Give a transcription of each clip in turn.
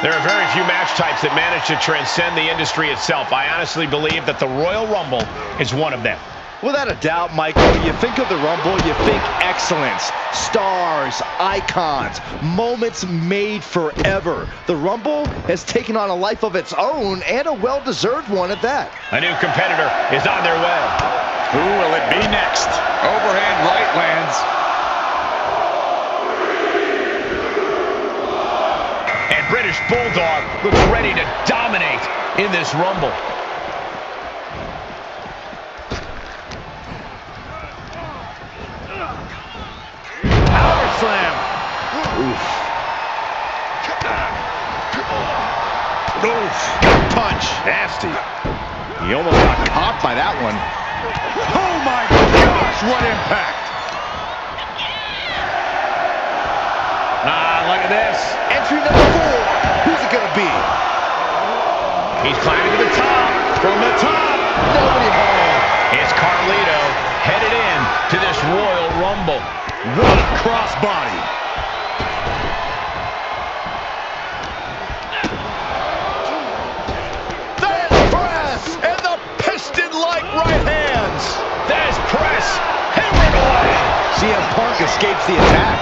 There are very few match types that manage to transcend the industry itself. I honestly believe that the Royal Rumble is one of them. Without a doubt, Michael, you think of the Rumble, you think excellence, stars, icons, moments made forever. The Rumble has taken on a life of its own, and a well-deserved one at that. A new competitor is on their way. Who will it be next? Overhand right lands. And British Bulldog looks ready to dominate in this Rumble. Slam. Oof. Oof. Punch. Nasty. He almost got caught by that one. Oh my gosh, what impact! Look at this. Entry number 4. Who's it gonna be? He's climbing to the top. From the top. Nobody home. It's Carlito headed in to this Royal Rumble. What a crossbody. There's press and the piston-like right hands. There's press. Hammering away. CM Punk escapes the attack.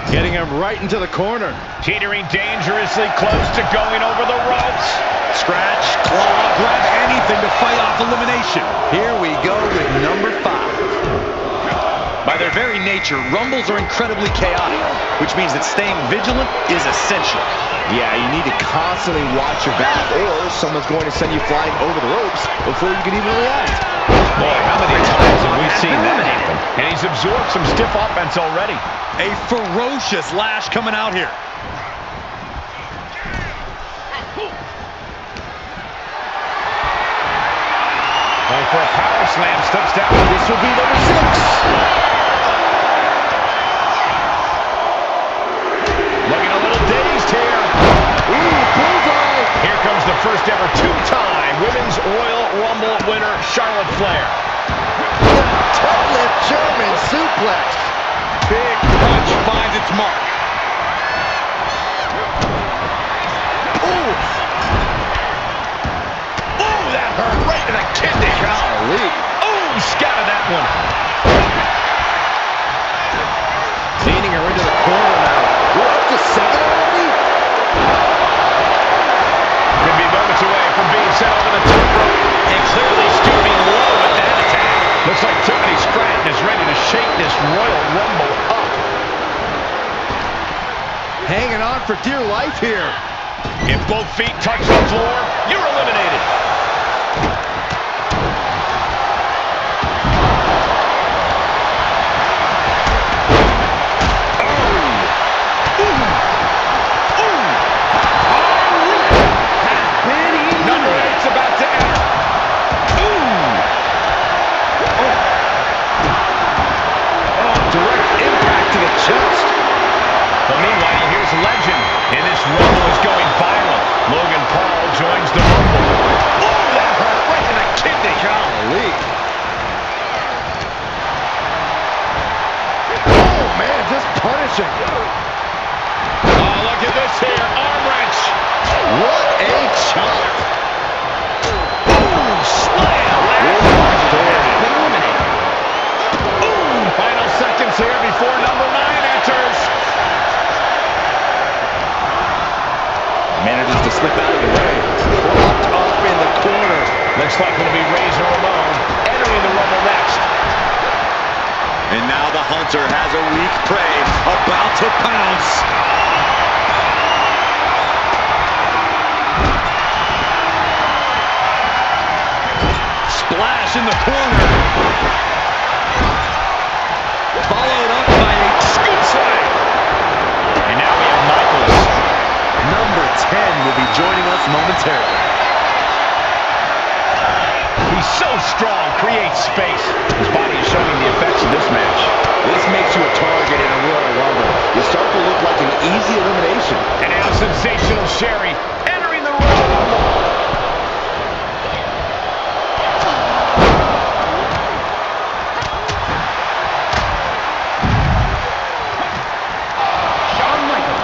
Getting him right into the corner. Teetering dangerously close to going over the ropes. Scratch, claw, grab anything to fight off elimination. Here we go with number 5. By their very nature, Rumbles are incredibly chaotic, which means that staying vigilant is essential. Yeah, you need to constantly watch your back, or someone's going to send you flying over the ropes before you can even react. Boy, how many times have we seen that happen? And he's absorbed some stiff offense already. A ferocious lash coming out here. Going for a power slam, steps down. This will be number 6. Looking a little dazed here. Ooh, bullseye. Here comes the first ever 2-time Women's Royal Rumble winner, Charlotte Flair. Toe-lift German suplex. Big punch finds its mark. Ooh. Ooh, that hurt right in the kidney. Golly. Ooh, scattered that one. Leading her into the corner now. We're up to 7 already? Could be moments away from being sent over the top rope. And clearly stooping low with that attack. Looks like Tiffany Stratton is ready to shake this Royal Rumble up. Hanging on for dear life here. If both feet touch the floor, you're eliminated. Number 8's about to enter. Direct impact to the chest. But meanwhile, here's Legend. And this Rumble is going viral. Logan Paul joins the Rumble. Oh, that hurt right in the kidney. Golly. Oh, man, just punishing. Oh, look at this here. Arm wrench. What a chop. Boom, slam. Eliminated. Boom. Final seconds here before number 9 enters. Manages to slip out of the way. Blocked up in the corner. Looks like it'll be Razor Ramon entering the Rumble next. And now the Hunter has a weak prey about to pounce. Splash in the corner. Followed up by a scoop slam. And now we have Michaels. Number 10 will be joining us momentarily. He's so strong, creates space. His body is showing the effects of this match. This makes you a target in a Royal Rumble. You start to look like an easy elimination. And now sensational Sherry entering the Royal Rumble. Shawn Michaels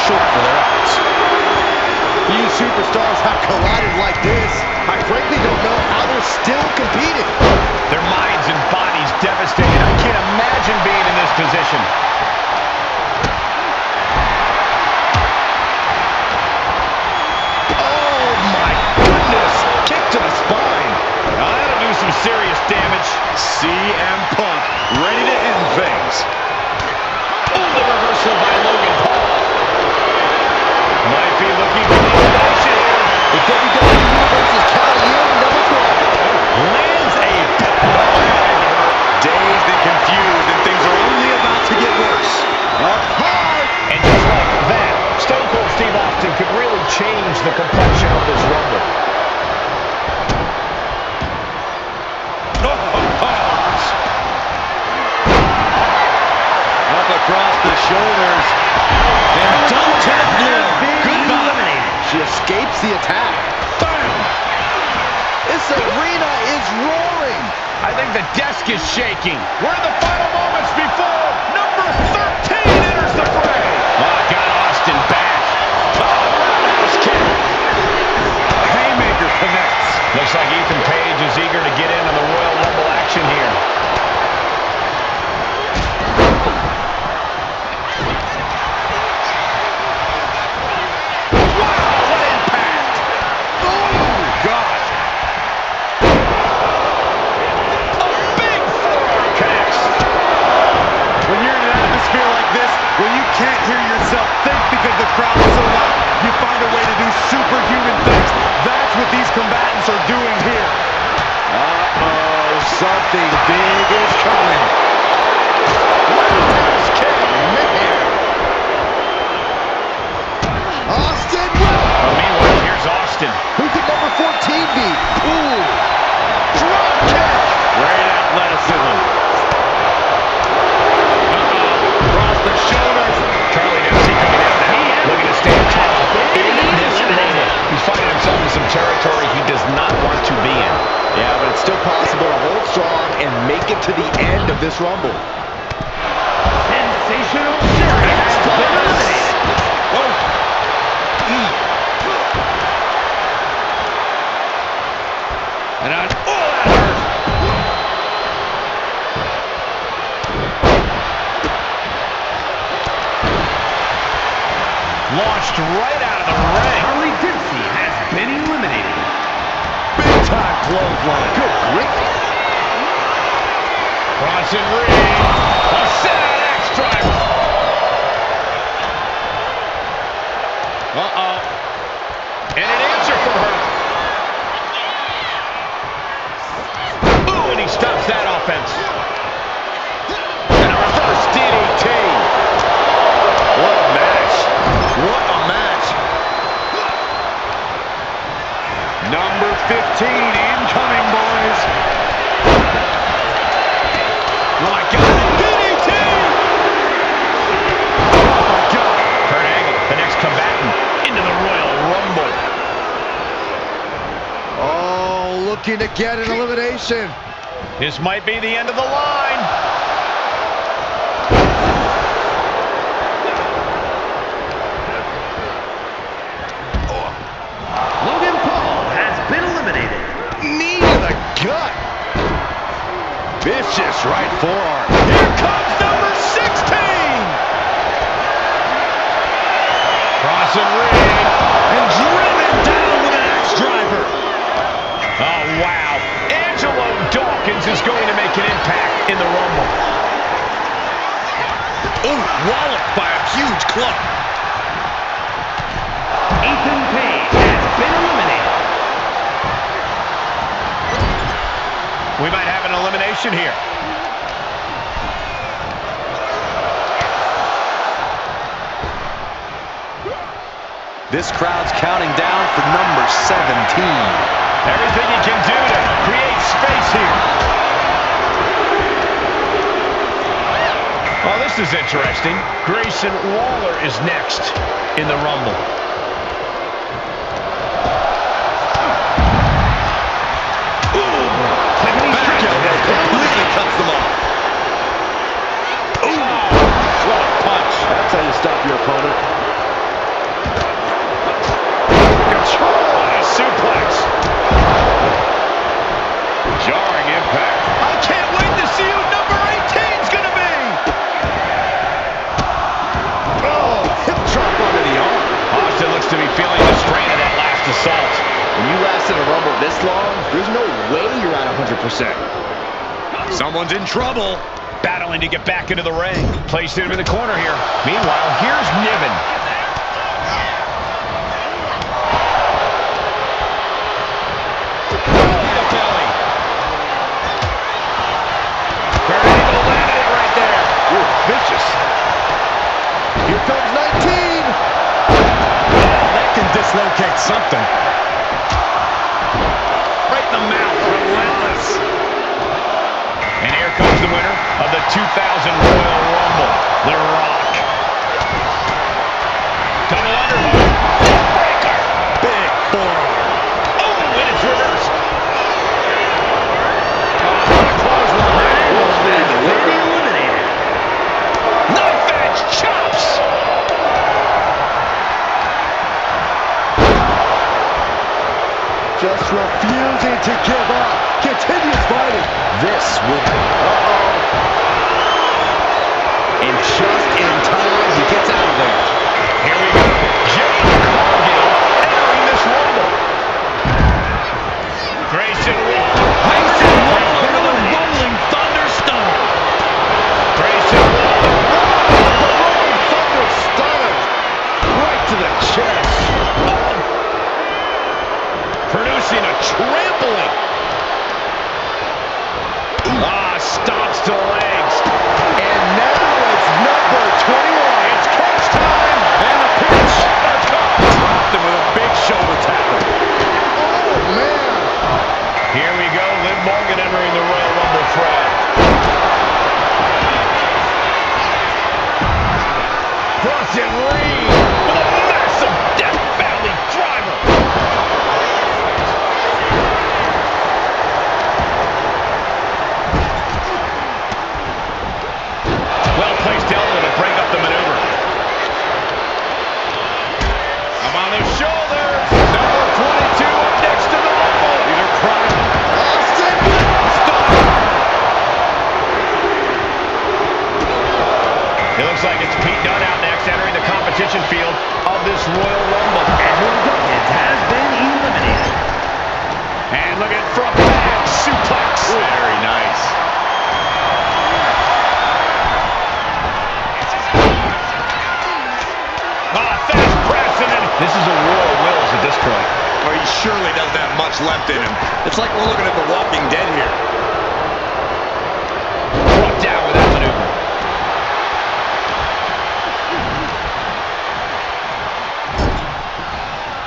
short for their odds. Few superstars have collided like this. I frankly don't know how they're still competing. Their minds and bodies devastated. I can't imagine being in this position. Oh my goodness! Kick to the spine. Now that'll do some serious damage. CM Punk ready to end things. Oh, the reversal by Logan Paul. Might be looking for the elimination here. The WWE Universe's counting in number 12. Lands a power. Dazed and confused, and things are only about to get worse. Up high. And just like that, Stone Cold Steve Austin could really change the complexion of this Rumble. Up across the shoulders. And double tap blow. Goodbye. She escapes the attack. Bam. This arena is roaring. I think the desk is shaking. We're in the final moments before number 13 enters the fray. Oh, got Austin back. Oh, roundhouse kick. Haymaker connects. Looks like Ethan Page is eager to get in on the Royal Rumble action here. When you can't hear yourself think because the crowd is so loud, you find a way to do superhuman things. That's what these combatants are doing here. Uh-oh, something big is coming. Roundhouse kick. Man. Austin will. Meanwhile, here's Austin. Who could number 14 be? Ooh. Drop kick. Great athleticism. Shoulders. Charlie Dempsey coming out now. Looking to stand tall in this Rumble. He's finding himself in some territory he does not want to be in. Yeah, but it's still possible to hold strong and make it to the end of this Rumble. Sensational Sherry has been eliminated. Whoa. And on. Oh, that hurt. Launched right out of the ring. Charlie Dempsey has been eliminated. Big time clothesline. Good grief. Bronson Reed. A sit-out axe driver. Uh-oh. And an answer from her. Ooh, and he stops that offense. And a reverse DDT. What a match. What a match. Number 15 incoming, boys. Oh my God, DDT! Oh my God. Kurt Angle, the next combatant into the Royal Rumble. Oh, looking to get an elimination. This might be the end of the line. Logan Paul has been eliminated. Knee to the gut. Vicious right forearm. Here comes number 16. Bronson Reed. And driven down with an axe driver. Oh, wow. Angelo Dawkins is going to make an impact in the Rumble. Oh, walloped by a huge club. Ethan Page has been eliminated. We might have an elimination here. This crowd's counting down for number 17. Everything he can do to create space here. Well, this is interesting. Grayson Waller is next in the Rumble. Completely cuts them off. Ooh, what a punch. That's how you stop your opponent. in a Rumble this long, there's no way you're at 100%. Someone's in trouble. Battling to get back into the ring. Placed him in the corner here. Meanwhile, here's Niven. Belly. Kurt Angle landed it right there. Ooh, vicious. Here comes 19. That can dislocate something. Right in the mouth. Relentless. And here comes the winner of the 2000 Royal Rumble, The Rock. Double underhook. Breaker. Big forearm. Oh, and it's reversed. Eliminated. Knife edge chops. Just refusing to give up. Continues fighting. This will be. And just in time, he gets out of there. Here we go. Jade Cargill entering this Rumble. Grayson Waller. Grayson Waller with a rolling thunderstorm. Grayson Waller. Rolling thunder stunner. Right to the chest. Producing a trampling. Stomps to the legs. And now it's number 21. It's coach time. And a pitch. Dropped him with a big shoulder tackle. Oh, man. Here we go. Liv Morgan entering the Royal Rumble fray. Bronson Reed with a massive Death Valley driver. Well-placed elbow to break up the maneuver. Up on his shoulders. Number 22 up next to the Rumble. These are prime. Austin. Stop. It looks like it's Pete Dunne out next, entering the competition field of this Royal Rumble. And here we go. It has been eliminated. And look at front back suplex. Very nice. Fast press, and then this is a war of wills at this point. Well, he surely doesn't have much left in him. It's like we're looking at The Walking Dead here. Brought down with that maneuver.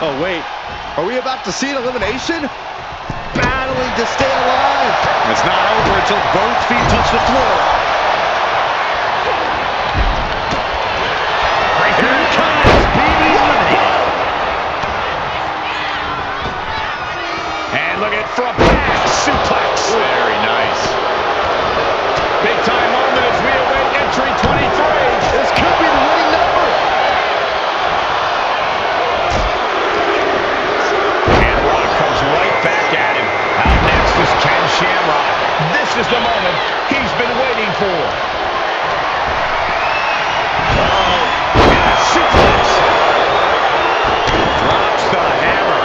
Oh, wait. Are we about to see an elimination? Battling to stay alive. It's not over until both feet touch the floor. Here it comes. Being eliminated. And look at front back suplex. Very nice. Big time moment as we await entry 23. This could be the winning number. And Rock comes right back at him. Out next is Ken Shamrock. This is the moment he's been waiting for. Suplex. Drops the hammer.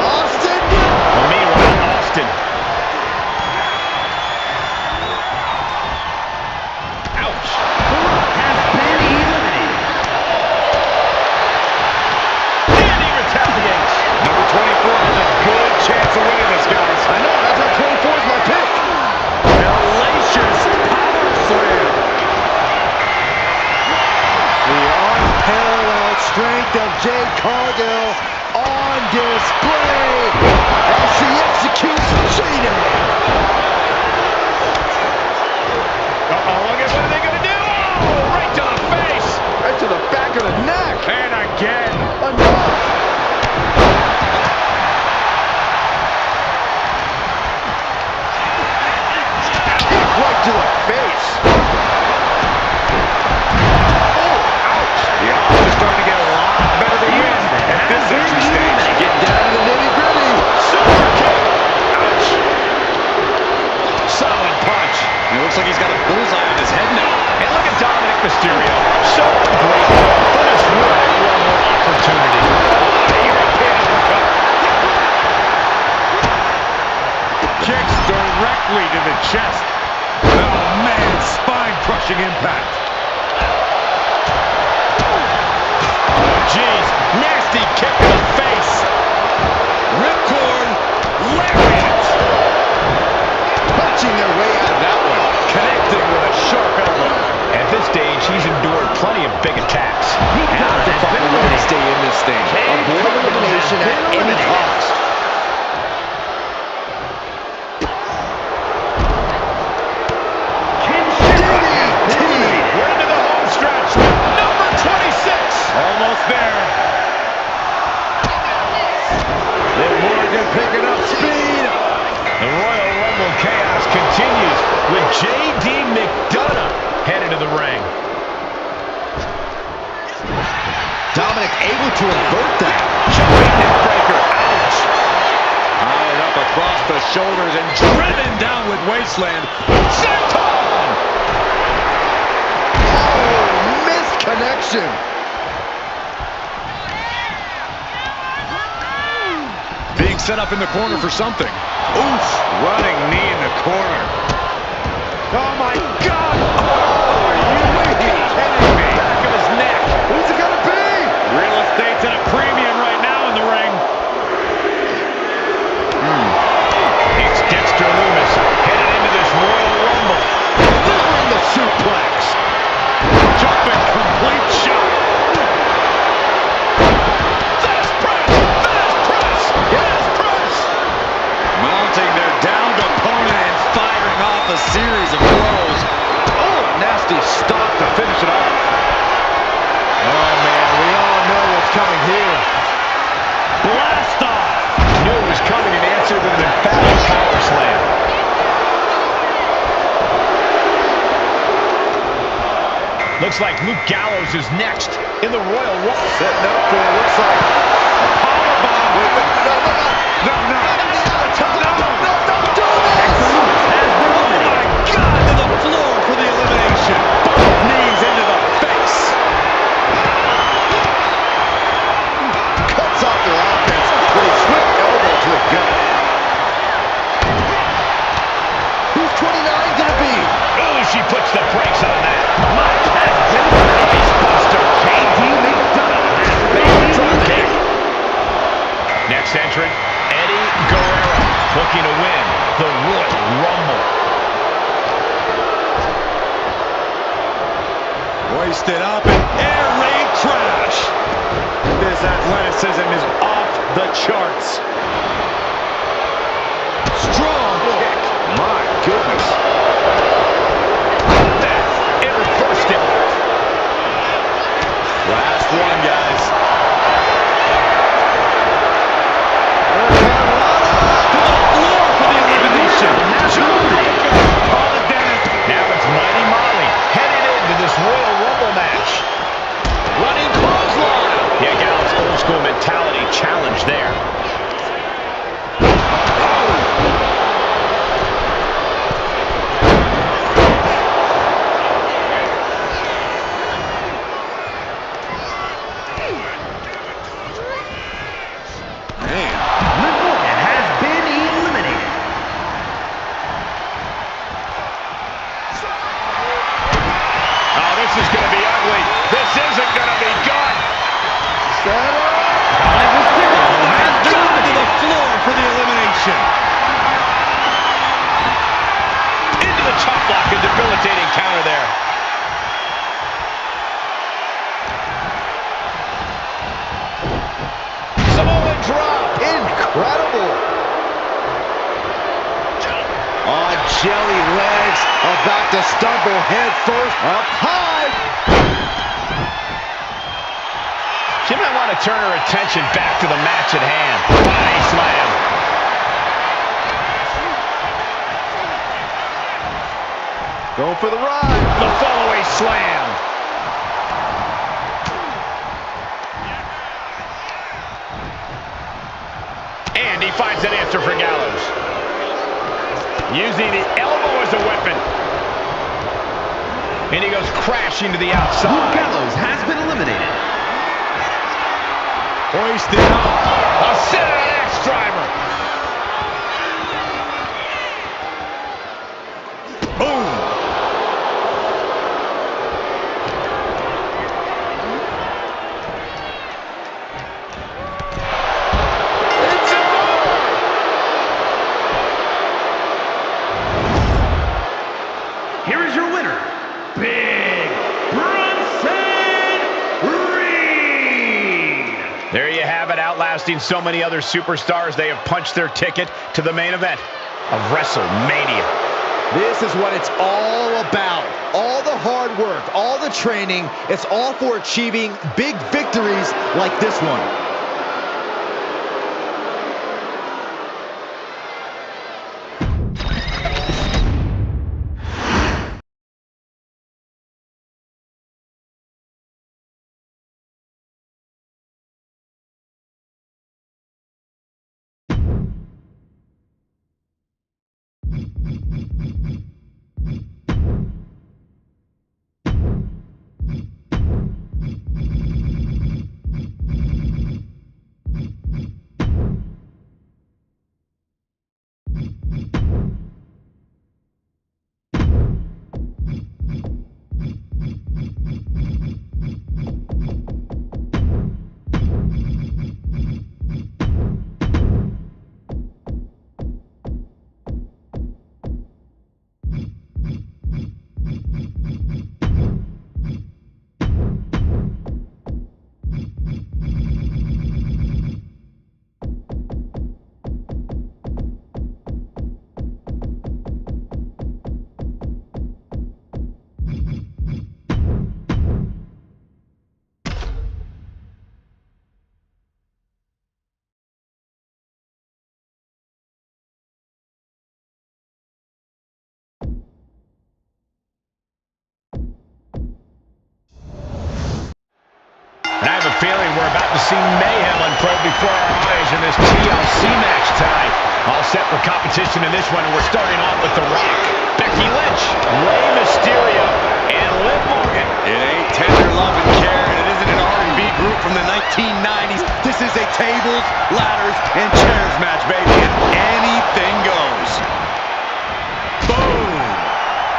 Austin. Well, meanwhile, Austin. Ouch. Has been eliminated. And he retaliates. Number 24 has a good chance of winning this, guys. I know, that's why 24 is my pick. Hellacious power slam. The unparalleled strength of Jade Cargill on display as she executes Jaden. Uh-oh, look at what are they going to do? Oh, right to the face. Right to the back of the neck. And again. Enough. Kick right to the face. The odds are starting to get a lot better to win at this entry stage. Getting down to the nitty-gritty. Super kick. Ouch. Solid punch. It looks like he's got a bullseye on his head now. And look at Dominic Mysterio. So ungrateful for this Royal Rumble chest. Oh, man, spine-crushing impact. Oh, jeez. Nasty kick to the face. Ripcord, lariat. Punching their way out of that one. Connecting with a sharp elbow. At this stage, he's endured plenty of big attacks. Have to find a way to stay in this thing. Avoid elimination at any cost. We're into the home stretch with number 26. Almost there. Liv Morgan picking up speed. The Royal Rumble chaos continues with J.D. McDonough headed to the ring. Dominic able to avert that. Jumping neckbreaker. Ouch. Tied up across the shoulders and driven down with Wasteland. Senton. Oh, missed connection. Being set up in the corner for something. Oof. Running knee in the corner. Oh, my God. Oh, are you kidding me? Back of his neck. Who's it gonna be? Real estate's at a premium right now in the ring. It's Dexter Lumis headed into this Royal Rumble. Delivering the suplex. Jumping complete shot. Fast press. Fast press. Fast press. Mounting their downed opponent and firing off a series of blows. Oh, nasty stop to finish it off. Oh, man, we all know what's coming here. Blast off. Knew it was coming and answered with an emphatic power slam. Looks like Luke Gallows is next in the Royal Rumble. Setting up for, looks like, a powerbomb. Wait, no. Don't do this! Oh my God, to the floor for the elimination. Both knees into the face. Cuts off their offense with a swift elbow to the gut. Who's 29 gonna be? Ooh, she puts the brakes on that. Mike has been the facebuster. J.D. McDonough has been the drop kick. Next entrant, Eddie Guerrero, looking to win the Royal Rumble. Hoisted up and air raid crash. This athleticism is off the charts. Strong kick. My goodness. That, it reversed it. Last one, guys. Floor for the elimination. Call it dead. Now it's Mighty Molly headed into this Royal Rumble match. Running clothesline. Yeah, Gallows' old school mentality challenge there. This is going to be ugly. This isn't going to be good. Has gone to the floor for the elimination. Into the chop block, a debilitating counter there. Samoan drop. Incredible. On jelly legs. About to stumble head first. Up high. She might want to turn her attention back to the match at hand. Body slam. Going for the ride. The fallaway slam. And he finds an answer for Gallows. Using the elbow as a weapon. And he goes crashing to the outside. Luke Gallows has been eliminated. Hoisted up. A sit-out axe driver. There you have it, outlasting so many other superstars. They have punched their ticket to the main event of WrestleMania. This is what it's all about. All the hard work, all the training, it's all for achieving big victories like this one. And I have a feeling we're about to see mayhem unfold before our eyes in this TLC match tonight. All set for competition in this one, and we're starting off with The Rock, Becky Lynch, Rey Mysterio, and Liv Morgan. It ain't tender love and care, and it isn't an R&B group from the 1990s. This is a tables, ladders, and chairs match, baby, and anything goes. Boom!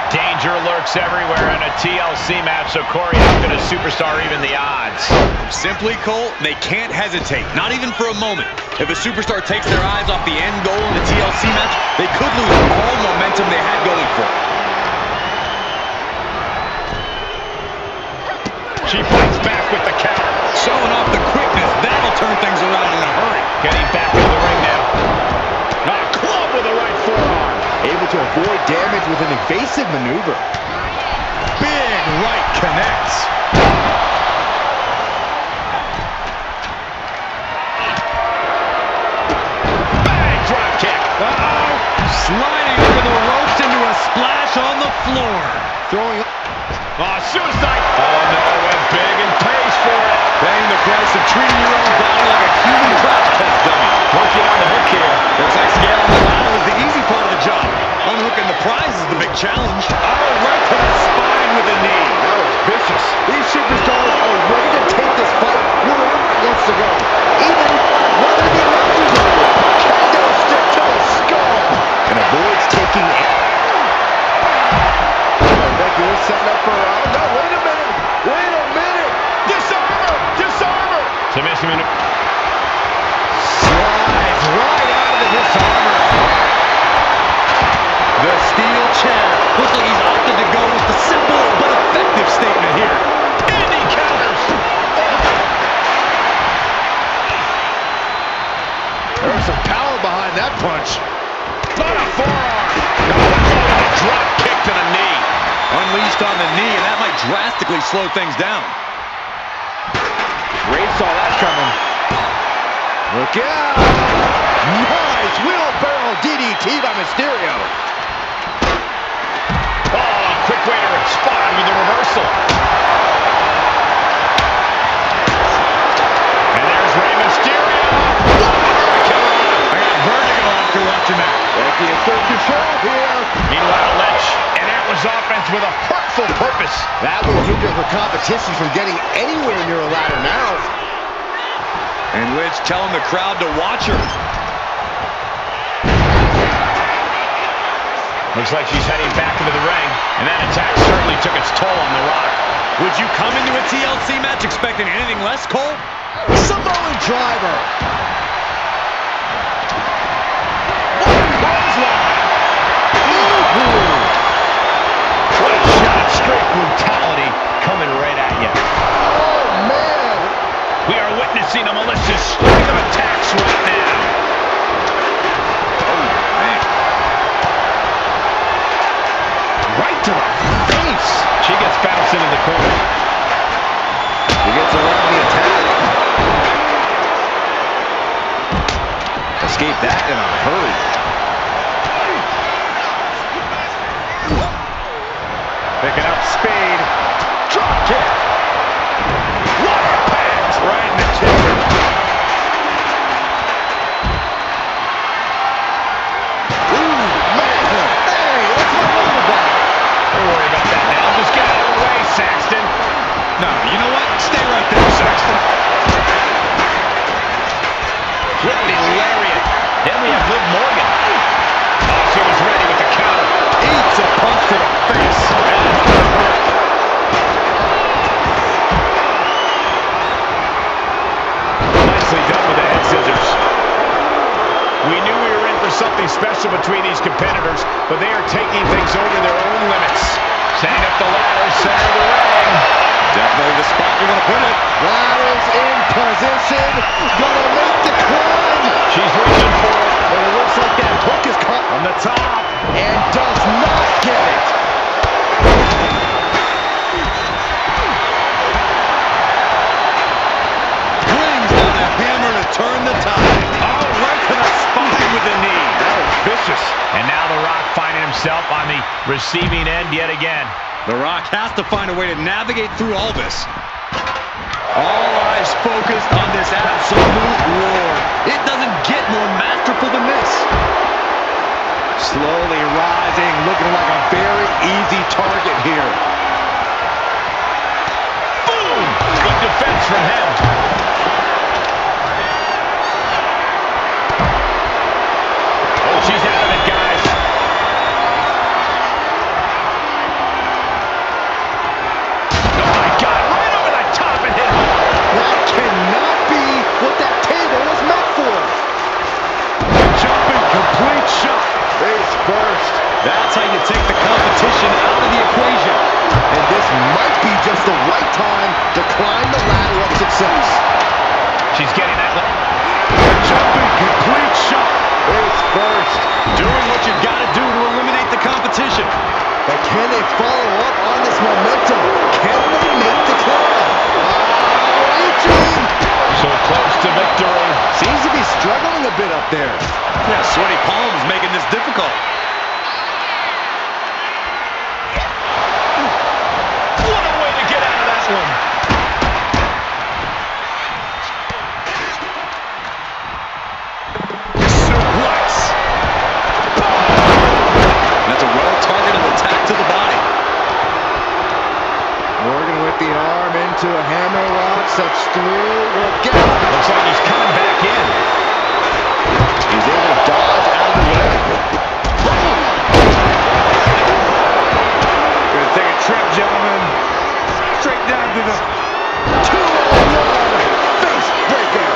Danger lurks everywhere in a TLC match, so Corey, how can a superstar even the odds? Simply, Cole, they can't hesitate, not even for a moment. If a superstar takes their eyes off the end goal in a TLC match, they could lose all momentum they had going for it. She fights back with the counter. Showing off the quickness, that'll turn things around in a hurry. Getting back into the ring now. A club with the right forearm. Able to avoid damage with an evasive maneuver. Big right connects. Bang, drop kick. Uh-oh. Sliding over the ropes into a splash on the floor. Throwing Suicide. Oh, no, went big and pays for it. Paying the price of treating your own body like a human crash test dummy. Working on the hook here. Looks like scaling the ladder is the easy part of the job. Unhooking the prize is the big challenge. Oh, right to the spine with a knee. That was vicious. These superstars are ready to take this fight wherever it wants to go. Even whether the matches are over. Kendo stick to the skull. And avoids taking it. Becky is setting up for oh no, wait a minute. Wait a minute. Disarmer. Disarmer. Submission minute. Slides right out of the disarmer. The steel chair. Looks like he's opted to go with the simple but effective statement here. And he counters. There was some power behind that punch. Not a forearm. No, that's only a drop kick to the knee. Unleashed on the knee, and that might drastically slow things down. Ray saw that coming. Look out! Nice wheelbarrow DDT by Mysterio. Oh, a quick way to respond with a reversal. And there's Rey Mysterio. I got vertigo after watching that. Becky in full control here. Meanwhile, Lynch, and that was offense with a hurtful purpose. That will hinder her competition from getting anywhere near a ladder now. And Lynch telling the crowd to watch her. Looks like she's heading back into the ring, and that attack certainly took its toll on The Rock. Would you come into a TLC match expecting anything less, Cole? Samoan driver. What a shot, straight brutality coming right at you. Oh, man. We are witnessing Forcing a malicious string of attacks right now. Oh, man. Right to the face. She gets bounced into the corner. He gets around the attack. Escape that in a hurry. Picking up speed. Drop kick. What impact! Right in the kitchen. Ooh, man. Hey, let's not move about it. Don't worry about that now. Just get out of the way, Saxton. No, you know what? Stay right there, Saxton. Flipping lariat. Then we have Liv Morgan. Oh, she was ready with the counter. Eats a punch to the face. That's gonna hurt. Nicely done with the head scissors. We knew we were in for something special between these competitors, but they are taking things over their own limits. Setting up the ladder, center of the ring. Definitely the spot you want to put it. Ladder's in position. Gonna make the climb. She's reaching for it. And it looks like that hook is caught On the top. and does not get it. Brings down a hammer to turn the tide. Oh, right to the spine with the knee. That was vicious. And now The Rock finding himself on the receiving end yet again. The Rock has to find a way to navigate through all this. All eyes focused on this absolute war. It doesn't get more masterful than this. Slowly rising, looking like a very easy target here. Boom! Good defense from him. Oh, she's out of it, guys. Oh, my God. Right over the top and hit home. That cannot be what that table was meant for. Jumping complete shot. Face first. That's how you take the competition out of the equation. And this might be just the right time to climb the ladder of success. She's getting that. Jumping complete shot. Face first. Doing what you got to do to eliminate the competition. But can they follow up on this momentum? Can they make the climb? Reaching. So close to victory. Seems to be struggling a bit up there. Yeah, sweaty palms making this difficult. What a way to get out of that one. Suplex. That's a well-targeted attack to the body. Morgan with the arm into a hammer lock, steps through, look out. Looks like he's coming back in. He's able to dodge out of the way. Gonna take a trip, gentlemen. Straight down to the 2-on-1 face breaker.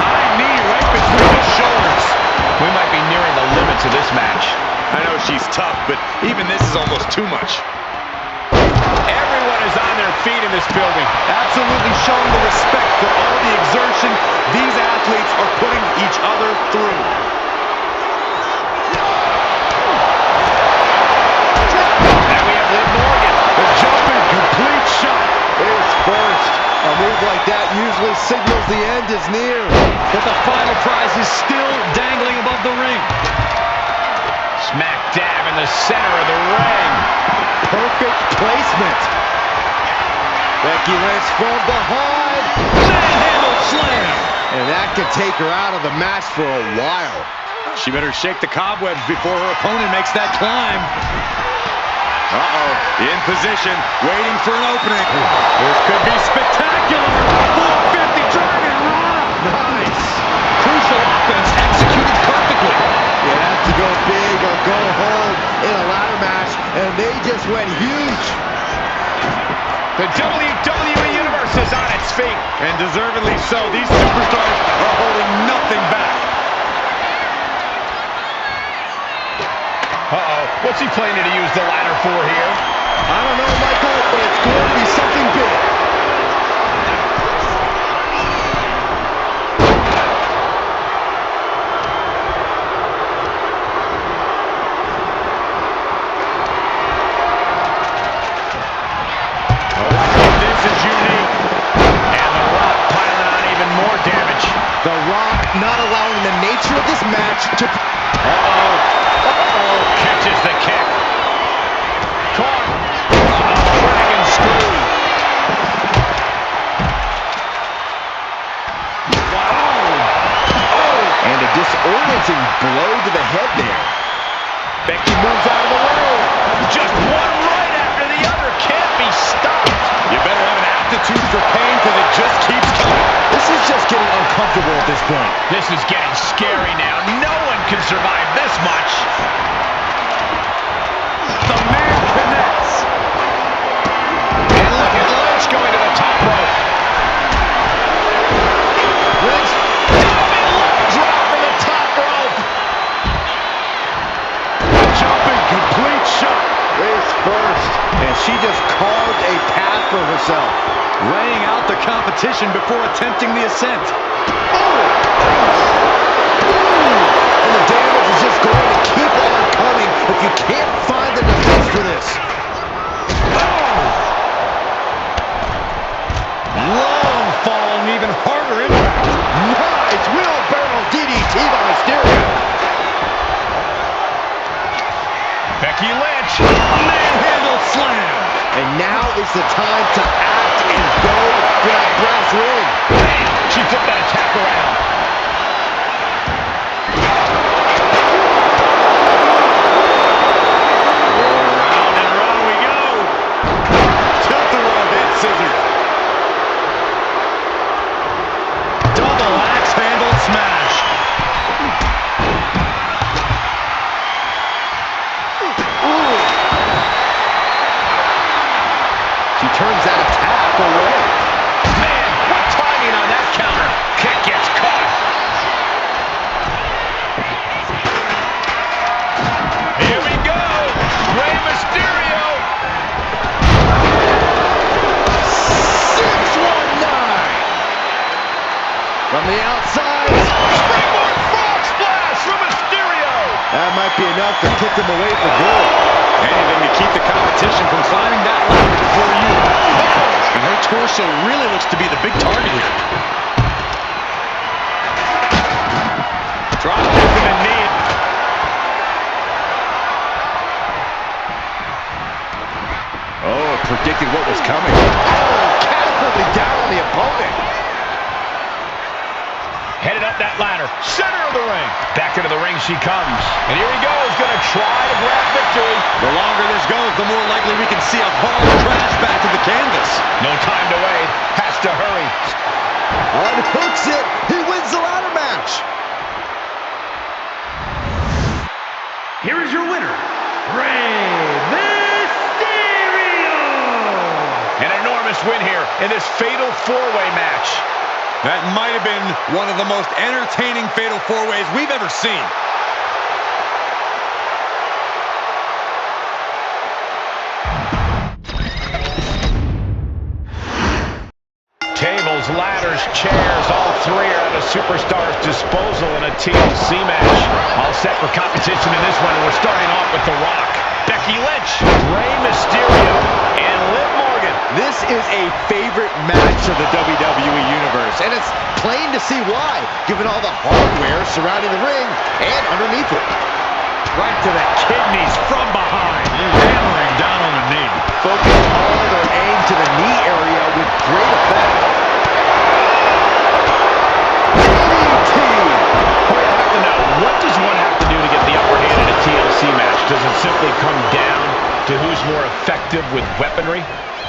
high knee right between the shoulders. We might be nearing the limits of this match. I know she's tough, but even this is almost too much. Everyone is on their feet in this building. Absolutely showing the respect for all the exertion these athletes are putting each other through. And we have Liv Morgan. The jumping complete shot. Face first. A move like that usually signals the end is near. But the final prize is still dangling above the ring. Smack dab in the center of the ring. Perfect placement. Becky Lynch from behind. Manhandle slam. And that could take her out of the match for a while. She better shake the cobwebs before her opponent makes that climb. Uh-oh, in position, waiting for an opening. This could be spectacular. 450 Dragon Rana. Nice. Crucial offense executed perfectly. You have to go big or go home in a ladder match, and they just went huge. The WWE Universe is on its feet. And deservedly so. These superstars are holding nothing back. Uh-oh. What's he planning to use the ladder for here? I don't know, Michael, but it's going to be something big. This is unique. And The Rock piling on even more damage. The Rock not allowing the nature of this match to... Catches the kick. Caught. Dragon screw. And a disorienting blow to the head there. Becky moves out of the way. Just one right after the other. Can't be stopped. You better have an aptitude for pain because it just keeps coming. This is just getting uncomfortable at this point. This is getting scary now. No one can survive this much. The man connects. And look at Lynch going to the top rope. Lynch, diving leg drop from the top rope. Jumping complete shot. Face first. And she just carved a path for herself. Laying out the competition before attempting the ascent. And the damage is just going to keep on coming if you can't find the defense for this. Long fall and even harder impact. Nice wheelbarrow DDT by Mysterio. Becky Lynch. Manhandle slam. And now is the time to act and go for that brass ring. Bam! She flipped that attack around. Round and round we go. Tilt-a-whirl head scissors. Double axe handle smash. She turns that attack away. Man, what timing on that counter. Kick gets caught. Here we go. Rey Mysterio. 619. From the outside. Springboard frog splash from Mysterio. That might be enough to put them away for good. Anything to keep the competition from climbing that ladder before you. And her torso really looks to be the big target here. Drop kick to the knee. Oh, predicted what was coming. Oh, catapulted down on the opponent. Headed up that ladder. Center of the ring. Back into the ring she comes. And here he goes. Going to try to grab victory. The longer this goes, the more likely we can see a hard crash back to the canvas. No time to wait. Has to hurry. Unhooks it. He wins the ladder match. Here is your winner, Rey Mysterio! An enormous win here in this fatal four-way match. That might have been one of the most entertaining fatal four-ways we've ever seen. Tables, ladders, chairs, all three are at a superstar's disposal in a TLC match. All set for competition in this one, and we're starting off with The Rock, Becky Lynch, Rey Mysterio, and Liv Morgan. This is a favorite match of the WWE Universe, and it's plain to see why, given all the hardware surrounding the ring and underneath it. Right to the kidneys from behind. Hammering down on the knee. Focus hard or aim to the knee area with great effect. DDT! I have to know, what does one have to do to get the upper hand in a TLC match? Does it simply come down to who's more effective with weaponry?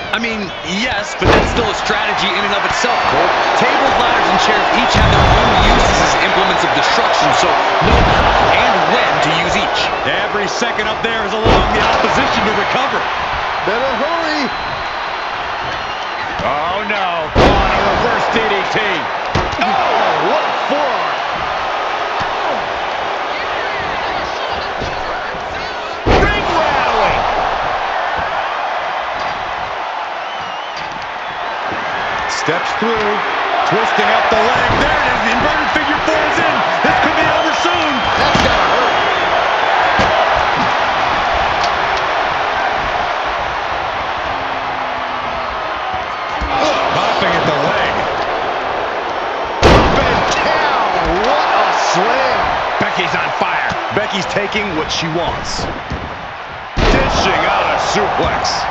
I mean, yes, but that's still a strategy in and of itself, Cole. Tables, ladders, and chairs each have their own uses as implements of destruction, so know how and when to use each. Every second up there is allowing the opposition to recover. Better hurry! Oh no, on a reverse DDT. Oh, what a forearm! Ring rattling. Steps through, twisting up the leg. There it is. The inverted figure four is in. This could be over soon. That's gotta hurt. Popping at the leg. Up and down. What a slam. Becky's on fire. Becky's taking what she wants. Dishing out a suplex.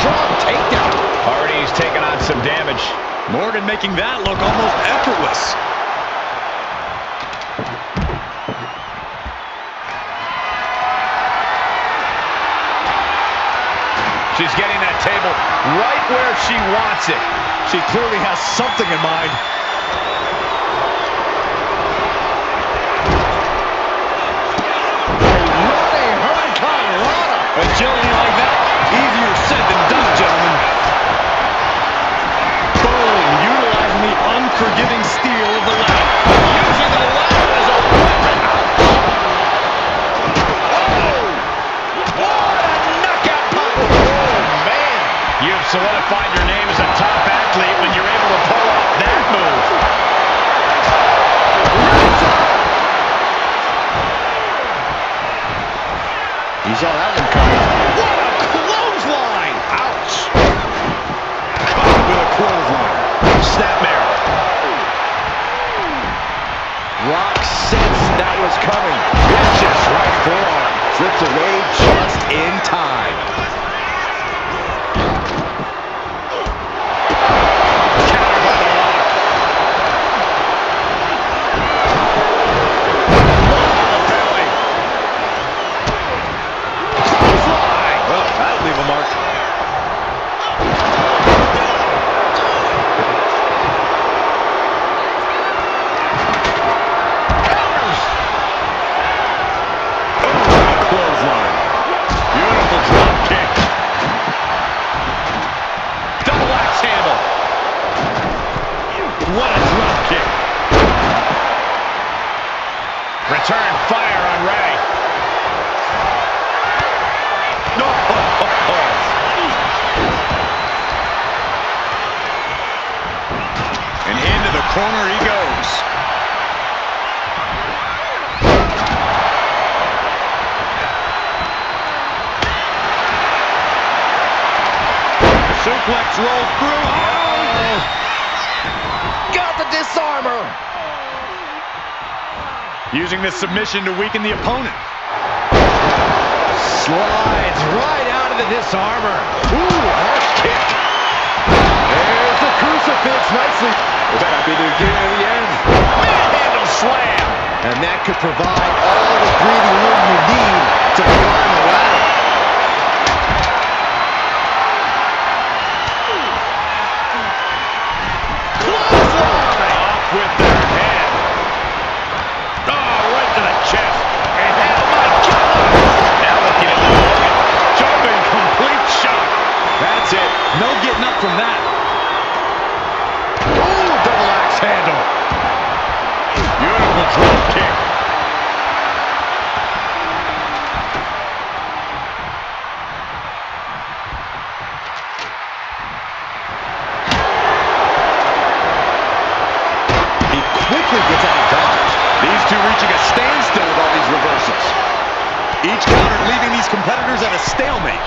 Strong takedown. Hardy's taking on some damage. Morgan making that look almost effortless. She's getting that table right where she wants it. She clearly has something in mind. Running hurricanrana. Agility like that, easier said than done, gentlemen. Boom, utilizing the unforgiving steel of the ladder. Using the ladder as a weapon. What a knockout punch. Oh, man. You've solidified your name as a top athlete when you're able to pull off that move. You saw that one coming. What a clothesline. Ouch. Caught with a clothesline. Snapmare. Rock sensed that was coming. Vicious right forearm. Slips away just in time. Counter by the Rock. Oh, belly. Clothesline. Well, that'll leave a mark. Clothesline. Beautiful drop kick. Double axe handle. What a drop kick. Return fire on Ray. No. And into the corner he goes. Suplex rolls through. Oh! Got the disarmor. Using this submission to weaken the opponent. Slides right out of the disarmor. Ooh, harsh kick. There's the crucifix nicely. That'll be the beginning of the end. Manhandle slam. And that could provide all the breathing room you need to climb the ladder. Clothesline. Off with their head. Oh, right to the chest. And oh my God. Now looking at the Morgan. Jumping complete shock. That's it. No getting up from that. Ooh, double axe handle. Beautiful drop kick. He quickly gets out of dodge. These two reaching a standstill with all these reversals. Each counter leaving these competitors at a stalemate.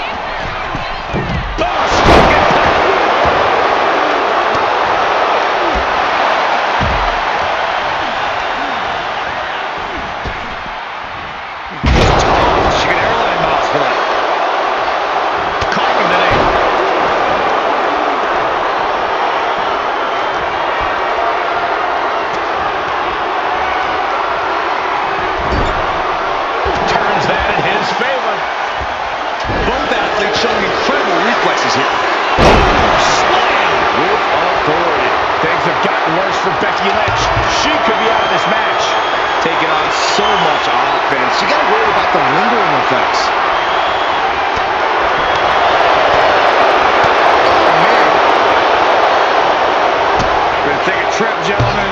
Oh, spoken. She can airline miles for that. Caught him today. Turns that in his favor. Both athletes showing incredible reflexes here. Slam With authority. Things have gotten worse for Becky Lynch. She could be out of this match. Taking on so much offense. You got to worry about the lingering effects. Oh, man. Gonna take a trip, gentlemen.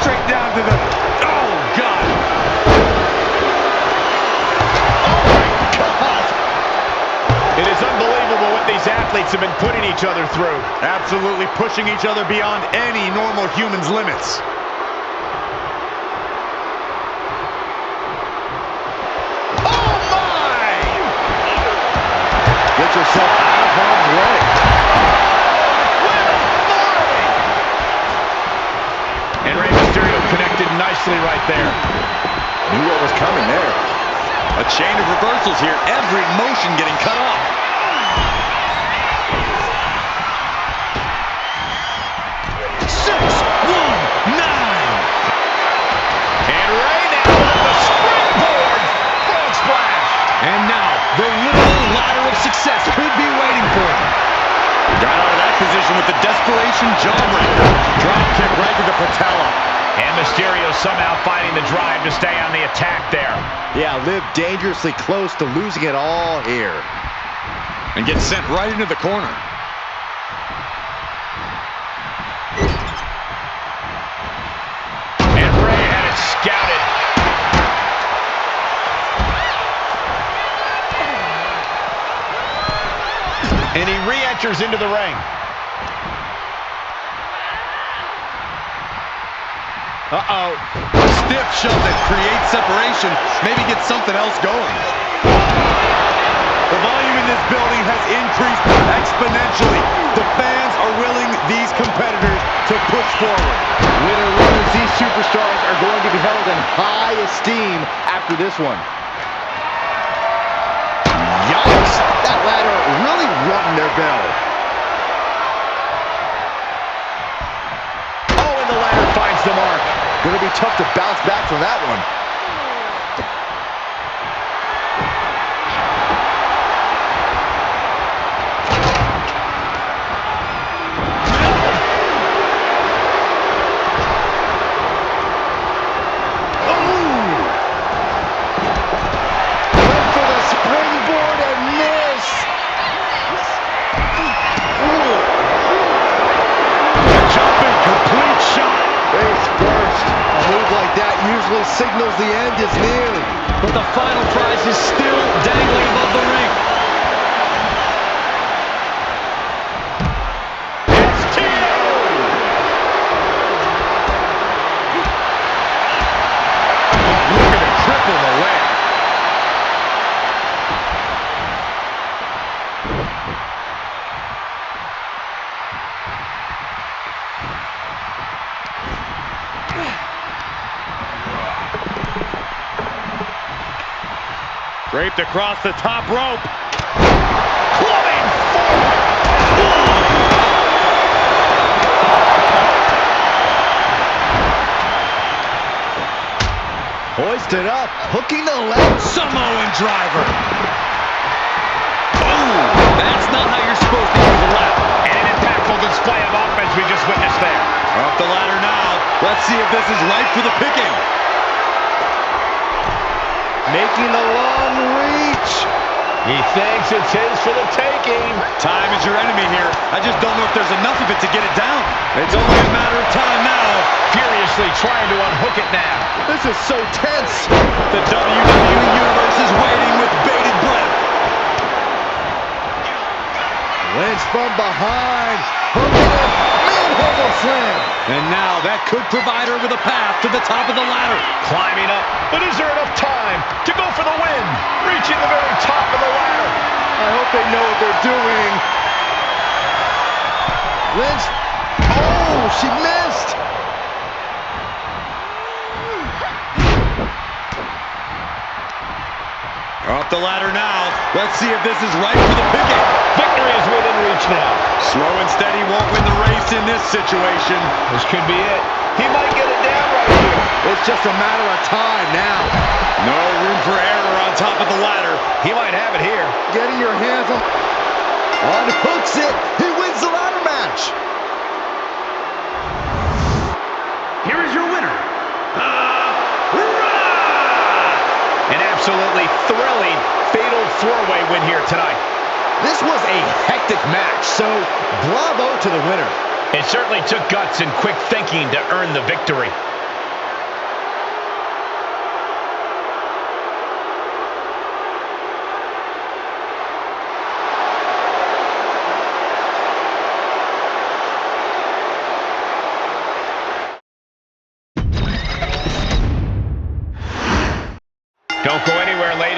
Straight down to the... Oh, God. It is unbelievable what these athletes athletes have been putting each other through. Absolutely pushing each other beyond any normal human's limits. Oh my! Get yourself out of harm's way. With authority! And Rey Mysterio connected nicely right there. Knew what was coming there. A chain of reversals here. Every motion getting cut off. 6-1-9. And Rey now with the springboard frog splash. And now, the literal ladder of success could be waiting for him. Got out of that position with the desperation jawbreaker. Drop kick right to the patella. And Mysterio somehow finding the drive to stay on the attack there. Yeah, lived dangerously close to losing it all here. And gets sent right into the corner. And Rey had it scouted. And he re-enters into the ring. Uh-oh. A stiff shove that creates separation. Maybe get something else going. The volume in this building has increased exponentially. The fans are willing these competitors to push forward. Winner winners, these superstars are going to be held in high esteem after this one. Yikes! That ladder really rung their bell. Oh, and the ladder finds the mark. Going to be tough to bounce back from that one. Signals the end is near. But the final prize is still dangling above the ring. It's Tito! Looking to cripple the leg. Draped across the top rope. Clubbing forward! Hoisted up, hooking the leg. Samoan driver. Boom! That's not how you're supposed to use a ladder. And an impactful display of offense we just witnessed there. Off the ladder now. Let's see if this is right for the picking. Making the long reach. He thinks it's his for the taking. Time is your enemy here. I just don't know if there's enough of it to get it down. It's only a matter of time now. Furiously trying to unhook it now. This is so tense. The WWE Universe is waiting with bated breath. Lynch from behind. Hooking it. Manhandle slam. And now that could provide her with a path to the top of the ladder. Climbing up, but is there enough time to go for the win? Reaching the very top of the ladder. I hope they know what they're doing. Lynch. Oh, she missed. Up the ladder now. Let's see if this is right for the picking. Victory is within reach now. Slow and steady won't win the race in this situation. This could be it. He might get it down right here. It's just a matter of time now. No room for error on top of the ladder. He might have it here. Getting your hands on. Unhooks it. He wins the ladder match. Here is your winner, An absolutely thrilling fatal four-way win here tonight. This was a hectic match, so bravo to the winner. It certainly took guts and quick thinking to earn the victory.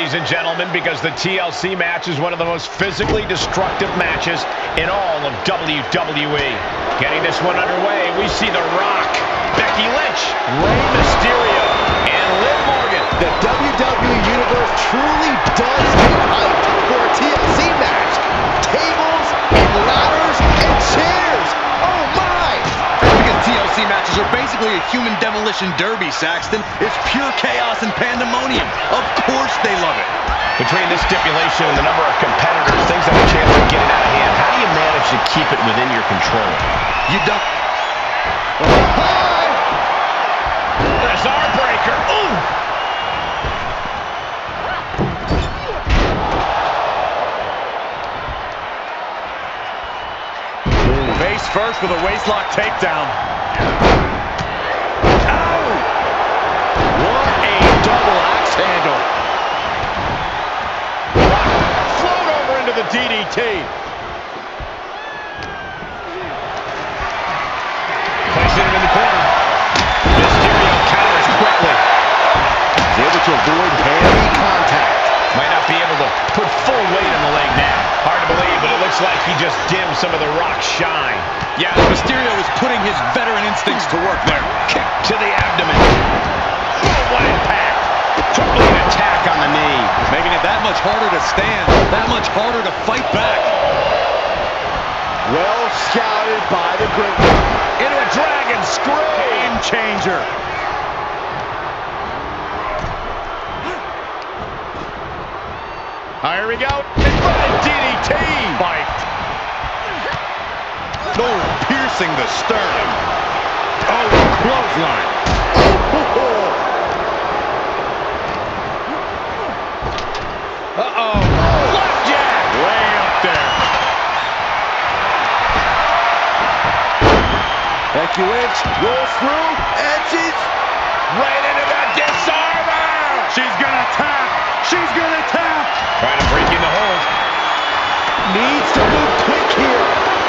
ladies and gentlemen, because the TLC match is one of the most physically destructive matches in all of WWE. Getting this one underway, we see The Rock, Becky Lynch, Rey Mysterio, and Liv Morgan. The WWE Universe truly does get hyped for a TLC match. Tables and ladders and chairs. Oh my! Because TLC matches are basically a human demolition derby, Saxton. It's pure chaos and pandemonium. Of course they love it. Between this stipulation and the number of competitors, things have a chance of getting out of hand. How do you manage to keep it within your control? You don't. There's our breaker. Ooh! Face first with a waistlock takedown. Ow! What a double axe handle. Float over into the DDT. Placing him in the corner. Mysterio counters quickly. He's able to avoid heavy contact. Might not be able to put full weight on the leg now. Hard to believe, but it looks like he just dimmed some of the Rock's shine. Yeah, Mysterio is putting his veteran instincts to work there. Kick to the abdomen. Oh, what impact. Crippling attack on the knee. Making it that much harder to stand, that much harder to fight back. Well scouted by the Great One. Into a dragon screw. Game changer. Here we go. Inverted DDT. Bite. Oh, piercing the sternum. Oh, clothesline. Uh-oh. Flapjack. Way up there. Becky Lynch rolls through, and she's Right into the disarmer. She's gonna tap. She's gonna tap. Trying to break in the hold. needs to move quick here.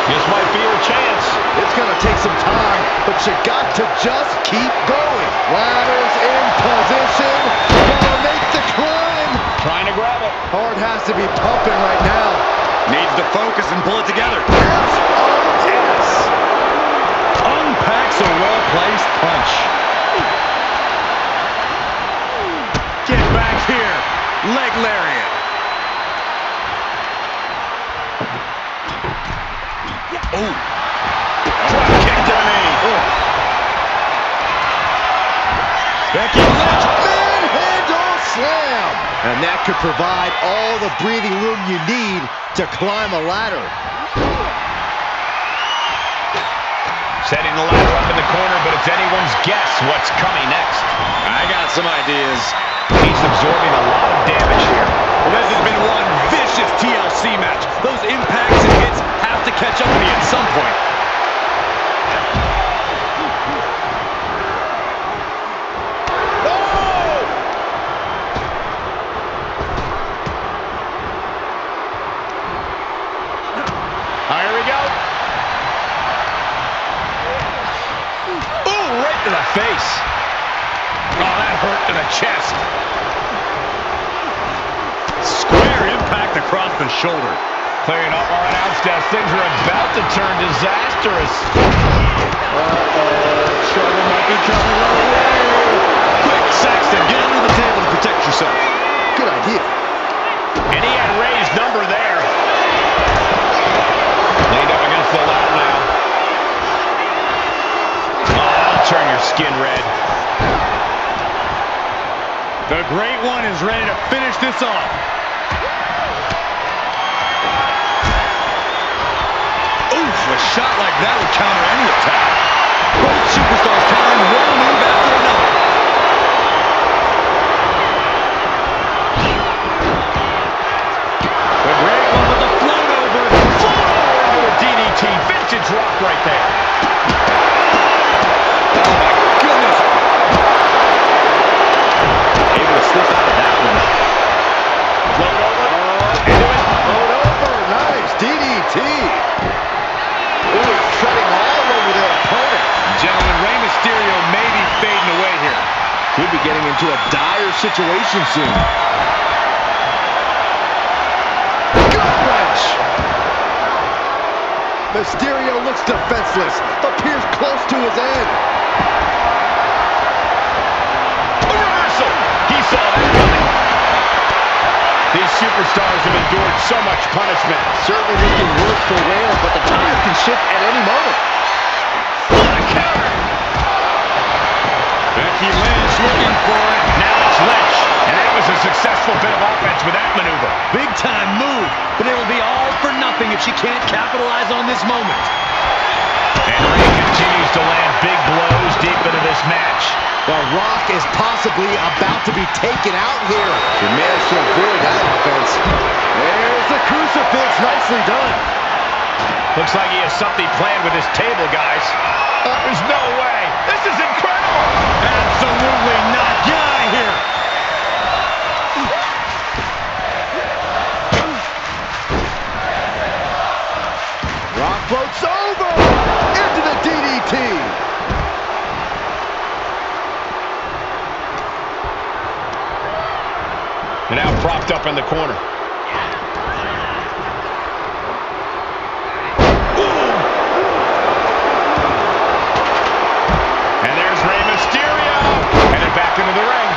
This might be her chance. It's going to take some time, but you got to just keep going. Ladders in position. Gonna make the climb. Trying to grab it. Heart has to be pumping right now. Needs to focus and pull it together. Yes. Unpacks a well-placed punch. Get back here. Leg lariat. Oh. Drop kick to the knee. Becky Lynch, manhandle slam. And that could provide all the breathing room you need to climb a ladder. Setting the ladder up in the corner, but it's anyone's guess what's coming next. I got some ideas. He's absorbing a lot of damage here. Well, this has been one vicious TLC match. Those impacts and hits have to catch up with you at some point. Here we go. Ooh, right to the face. Oh, that hurt to the chest. Square impact across the shoulder. Clearing up our announce desk. Things are about to turn disastrous. Trouble might be coming our way. Quick, Saxton, get under the table to protect yourself. Good idea. And he had Ray's number there. Leaned up against the ladder now. Oh, that'll turn your skin red. The Great One is ready to finish this off. Oof, a shot like that would counter any attack. Both superstars trying one move after another. The Great One with the float over. Float over into a DDT. Vintage Rock right there. Oh my goodness. Able to slip out of that one. Float over. Into it. Float over. Nice. DDT. Ooh, treading all over their opponent. Gentlemen, Rey Mysterio may be fading away here. Could be getting into a dire situation soon. Mysterio looks defenseless. Appears close to his end. A reversal. He saw that coming. These superstars have endured so much punishment. Certainly looking worse for wear, but the tide can shift at any moment. What a counter. Becky Lynch looking for it. Now it's Lynch. And that was a successful bit of offense with that maneuver. Big time move, but it'll be all for nothing if she can't capitalize on this moment. And Rhea continues to land big blows deep into this match. The Rock is possibly about to be taken out here. She managed to avoid that offense. There's the crucifix. Nicely done. Looks like he has something planned with his table, guys. There's no way. This is incredible. Absolutely not. Get out of here. Rock floats over into the DDT. And now propped up in the corner. And there's Rey Mysterio. And then back into the ring.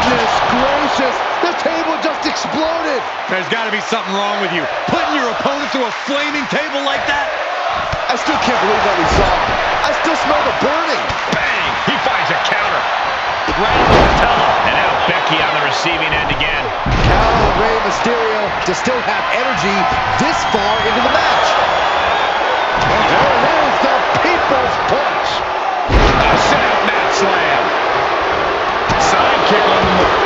Goodness gracious, the table just exploded. There's got to be something wrong with you. Putting your opponent through a flaming table like that? I still can't believe what we saw. I still smell the burning. Bang! He finds a counter. Right on the patella. And now Becky on the receiving end again. Counter Rey Mysterio to still have energy this far into the match. And there it is, the People's Punch. A set-up mat slam. Sidekick on the mark.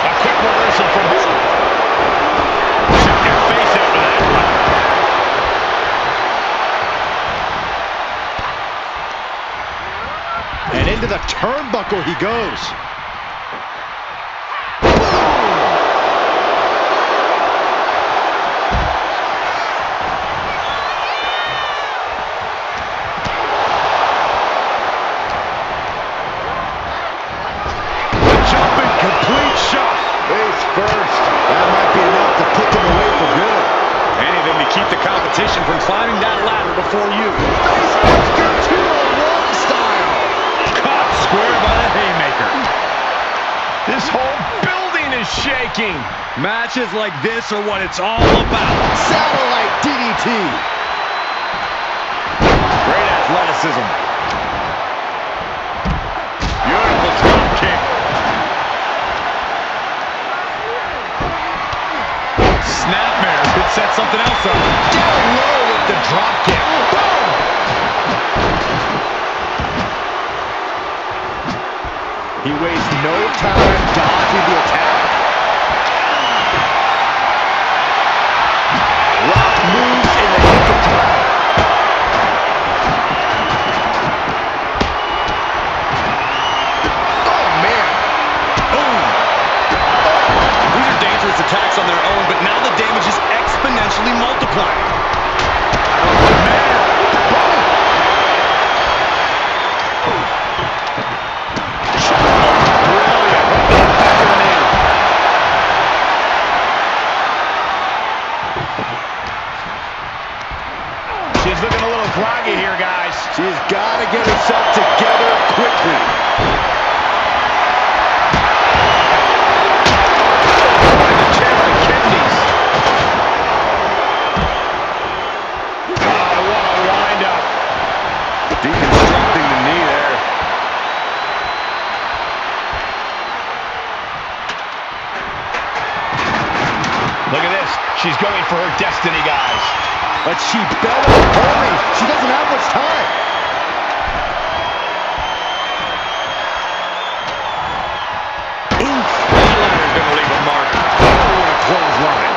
A quick reversal from her. Shut your face after that one. And into the turnbuckle he goes. First, that might be enough to put them away for good. Anything to keep the competition from climbing that ladder before you. Facebuster 2-on-1 style. Caught square by the haymaker. This whole building is shaking. Matches like this are what it's all about. Satellite DDT. Great athleticism. Beautiful drop kick. Snapmare could set something else up. Down low with the drop kick. Boom! He wastes no time dodging the attack. Rock moves in the nick of time. Oh, man. Boom. These are dangerous attacks on their own, but now the damage is exponentially multiplying. Oh, man. She's looking a little groggy here, guys. She's got to get herself together quickly. The chair to the kidneys. Oh, what a wind-up. Deconstructing the knee there. Look at this. She's going for her destiny, guys. But she better hurry. She doesn't have much time. Oof. That ladder's going to leave a mark. Oh, what a clothesline.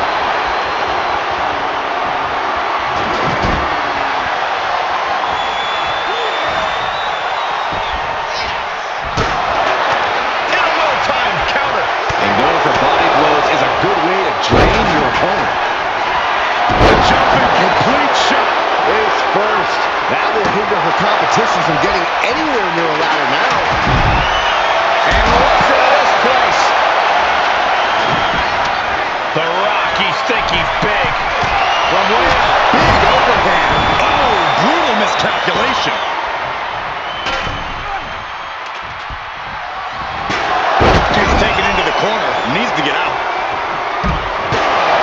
In a well-timed counter. And going for body blows is a good way to drain your opponent. The jumping complete shot. Face first. That will hinder her competition from getting anywhere near a ladder now. And look at this place. The Rock, he's big. From way out, big overhand. Oh, brutal miscalculation. She's taken into the corner. Needs to get out.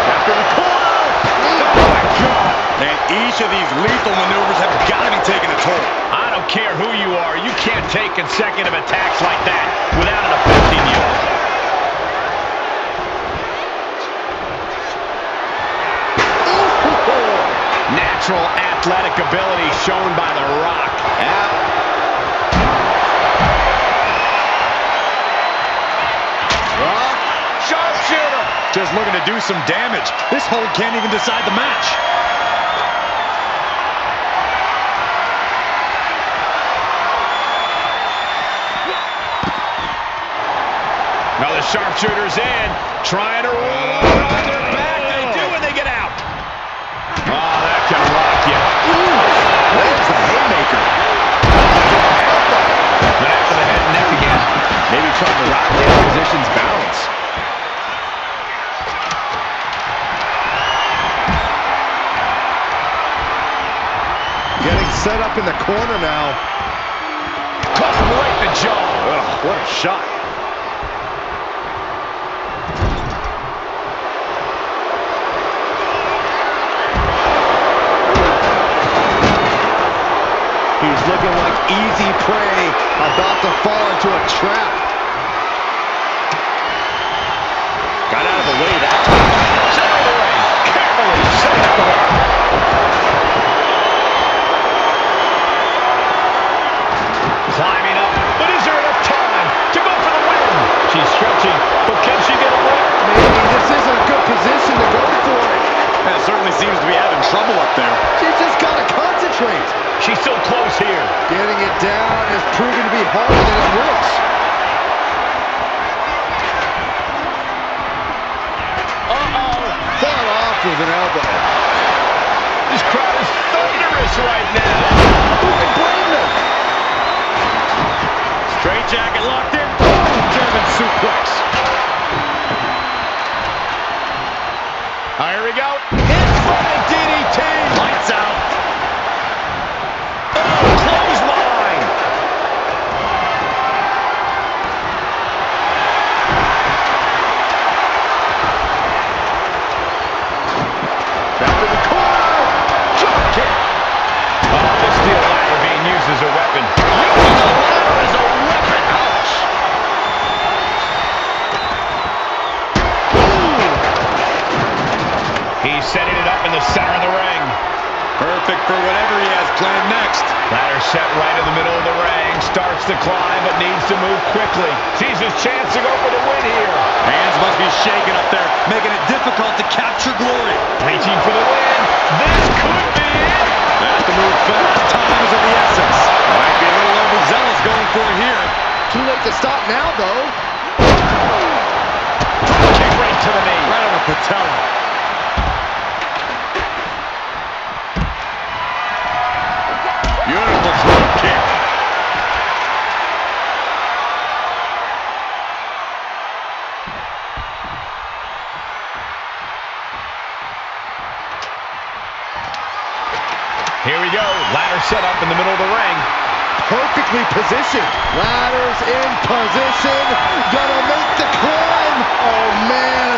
After the corner. Oh, my God. And each of these lethal maneuvers have got to be taking a toll. I don't care who you are. You can't take consecutive attacks like that without it affecting you. Natural athletic ability shown by The Rock. Rock, sharpshooter. Just looking to do some damage. This hold can't even decide the match. Now the sharpshooter's in, trying to roll over on their back. They do, and they get out. Oh, that can rock you. There's the haymaker. But after the head and neck again. Maybe trying to rock the opposition's balance. Getting set up in the corner now. Caught him right in the jaw. Ugh, what a shot. He's looking like easy prey, about to fall into a trap. Got out of the way that time. Center of the ring. Carefully setting up the Rock. Climbing up, but is there enough time to go for the win? She's stretching, but can she get a break? Maybe this isn't a good position to go for it. That certainly seems to be having trouble up there. She's just got to concentrate. She's so close here. Getting it down is proving to be harder than it looks. Fought off with an elbow. This crowd is thunderous right now. Who can blame them? Straight jacket locked in. German suplex. Here we go. Inside DDT. Lights out. Clothesline. Back to the corner. Drop kick. Oh, the steel ladder being used as a weapon. Using the ladder as a weapon. Ouch. He's setting it up in the center of the ring. Perfect for whatever he has planned next. Ladder set right in the middle of the ring. Starts to climb, but needs to move quickly. Sees his chance to go for the win here. Hands must be shaking up there, making it difficult to capture glory. Reaching for the win. This could be it. Has to move fast. Time is of the essence. Might be a little overzealous going for it here. Too late to stop now, though. Kick right to the knee. Right on the patella. Beautiful drop kick. Here we go. Ladder set up in the middle of the ring. Perfectly positioned. Ladders in position. Gonna make the climb. Oh, man.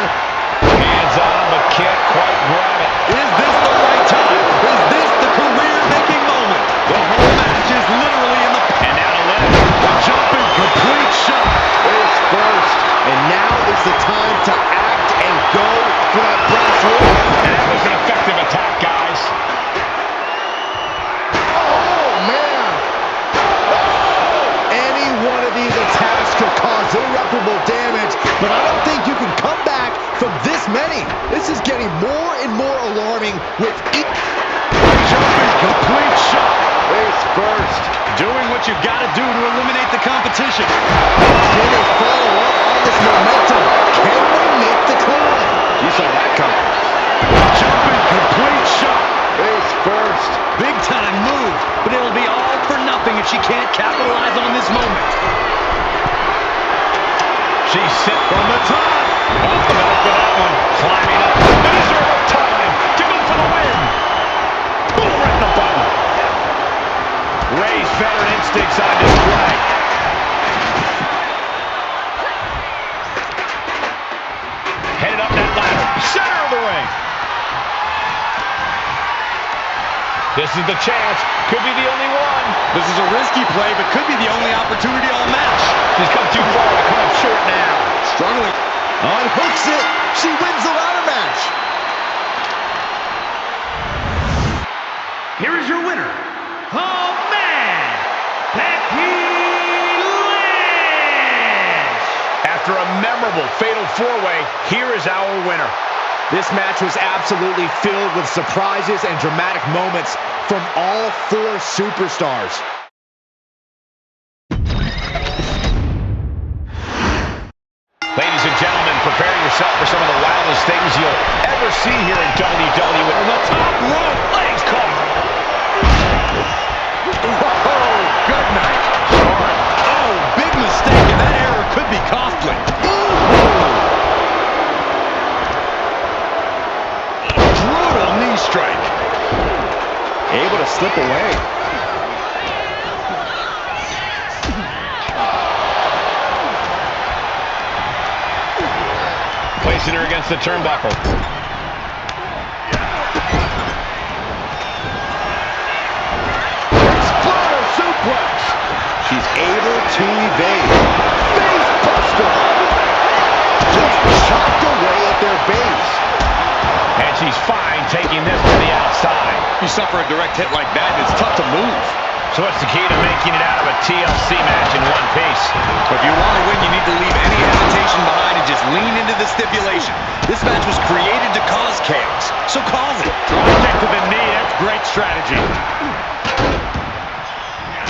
Hands on, but can't quite grab it. Is this the right time? Is this the career-making moment? The whole match is literally in the... And now to lift. A jumping complete shot. Face first. And now is the time to act and go for that brass ring. And that was an effective attack, guys. Oh, man. Any one of these attacks could cause irreparable damage, but I don't think you can come back from this many. This is getting more and more alarming with each... Jumping complete shot. Face first. Doing what you got to do to eliminate the competition. Can they follow up on this momentum? Can they make the climb? You saw that coming. Jumping complete shot. Face first. Big time move, but can't capitalize on this moment. She's set from the top. Off the milk with that one. Climbing up. Finisher of time to go for the win. Boom, right in the button. Ray's veteran instincts on display. Headed up that ladder. Center of the ring. This is the chance. Could be the only one. This is a risky play, but could be the only opportunity all match. She's come too far to come up short now. Struggling. Unhooks it. She wins the ladder match. Here is your winner, the man, Becky Lynch. After a memorable fatal four-way, here is our winner. This match was absolutely filled with surprises and dramatic moments from all four superstars. Ladies and gentlemen, prepare yourself for some of the wildest things you'll ever see here in WWE. On the top rope, legs caught. Oh, good night. Oh, big mistake, and that error could be costly. Brutal knee strike. Able to slip away. Placing her against the turnbuckle. Exploder suplex. She's able to evade. Face buster. Just chopped away at their base. And she's fine taking this to the outside. You suffer a direct hit like that, and it's tough to move. So what's the key to making it out of a TLC match in one piece? If you want to win, you need to leave any hesitation behind and just lean into the stipulation. This match was created to cause chaos, so cause it. Drop kick to the knee, that's great strategy.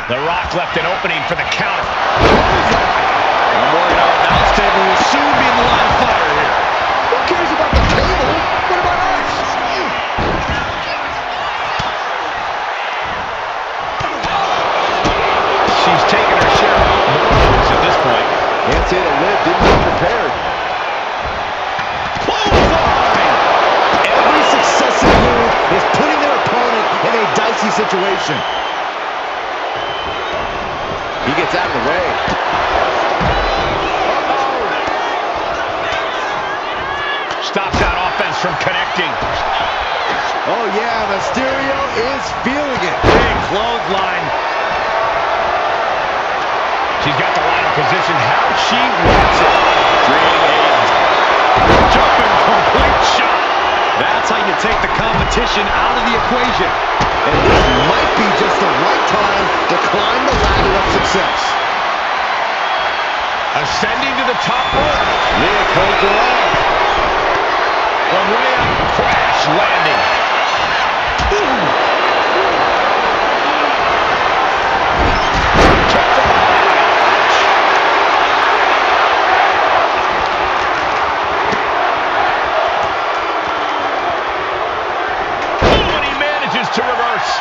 The Rock left an opening for the counter. I'm worried our announce table will soon be in the line of fire here. Who cares about the table? What about us? She's taken her share of blows at this point. Can't say that Liv didn't get prepared. Clothesline! Every successive move is putting their opponent in a dicey situation. He gets out of the way. Stops that offense from connecting. Oh yeah, Mysterio is feeling it. Big clothesline. She's got the ladder position how she wants it. Creating a jumping complete shot. That's how you take the competition out of the equation. And this might be just the right time to climb the ladder of success. Ascending to the top rope. Liv holds her off. From way up, crash landing. Boom. And he manages to reverse.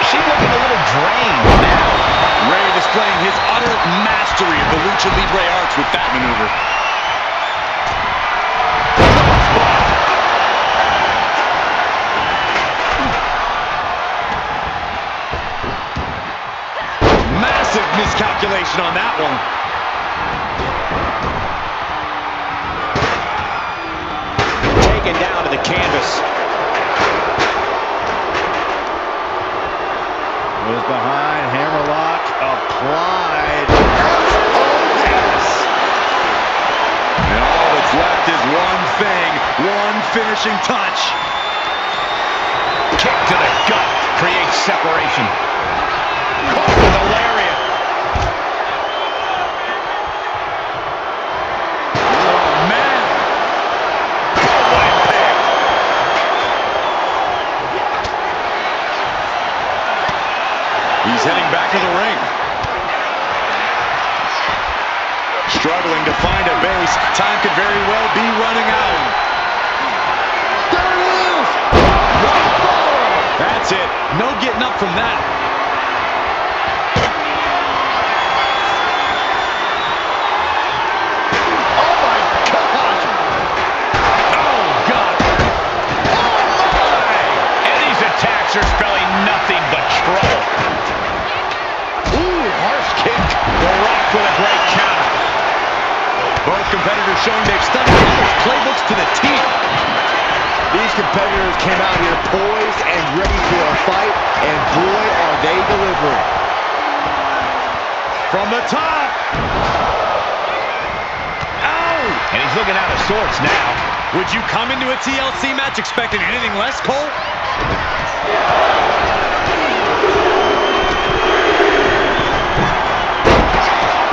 She's looking a little drained now. Ray displaying his utter mastery of the Lucha Libre arts with that maneuver. Massive miscalculation on that one. Taken down to the canvas. Goes behind, hammerlock, applied. SOS! And all that's left is one thing, one finishing touch. Kick to the gut creates separation. Caught with a lariat. Oh, man. Elbow impact. He's heading back to the ring. Struggling to find a base. Time could very well be running out. There it is! That's it. No getting up from that. Oh my gosh! Oh, God. Oh my! And these attacks are spelling nothing but trouble. Ooh, harsh kick. The Rock with a great counter. Both competitors showing they've studied each other's playbooks to the T. These competitors came out here poised and ready for a fight, and boy, are they delivering. From the top. Ow! And he's looking out of sorts now. Would you come into a TLC match expecting anything less, Cole?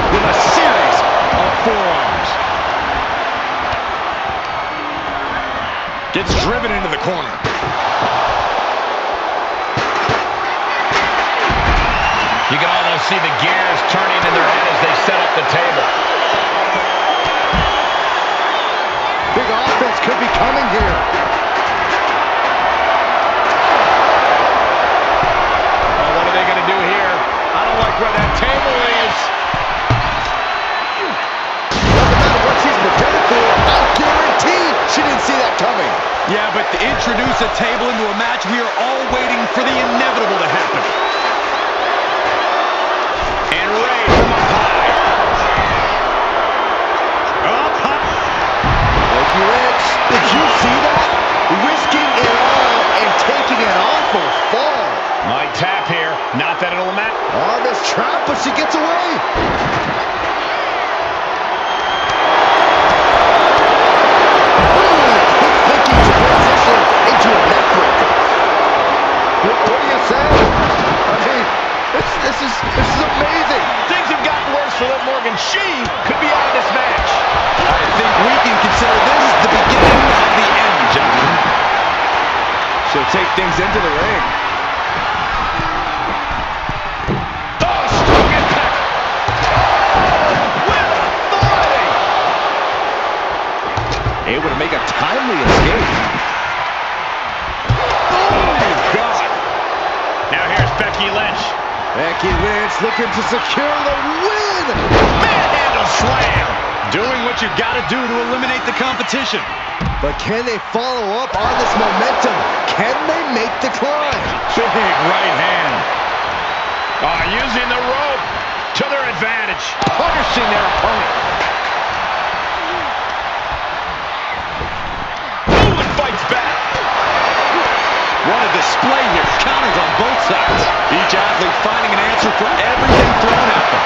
With a series of forearms. Gets driven into the corner. You can almost see the gears turning in their head as they set up the table. Big offense could be coming here. Oh, what are they going to do here? I don't like where that table is. Doesn't matter what she's prepared for, I guarantee she didn't see that coming. Yeah, but to introduce a table into a match, we are all waiting for the inevitable to happen. And Ray from up high. Up high. Becky Lynch, did you see that? Risking it all and taking an awful fall. Might tap here. Not that it'll matter. Armis trap, but she gets away. Thinking to transition into a neck breaker. What do you say? I mean, this is amazing. Things have gotten worse for Liv Morgan. She could be out of this match. I think we can consider this the beginning of the end, gentlemen. She'll take things into the ring. Oh, strong impact. With authority. Able to make a timely escape. Oh, God. Now here's Becky Lynch. Becky Lynch looking to secure the win. Manhandle slam. Doing what you gotta do to eliminate the competition. But can they follow up on this momentum? Can they make the climb? Big right hand. Using the rope to their advantage. Punishing their opponent. Ooh, and fights back. What a display here. Counters on both sides. Each athlete finding an answer for everything thrown at them.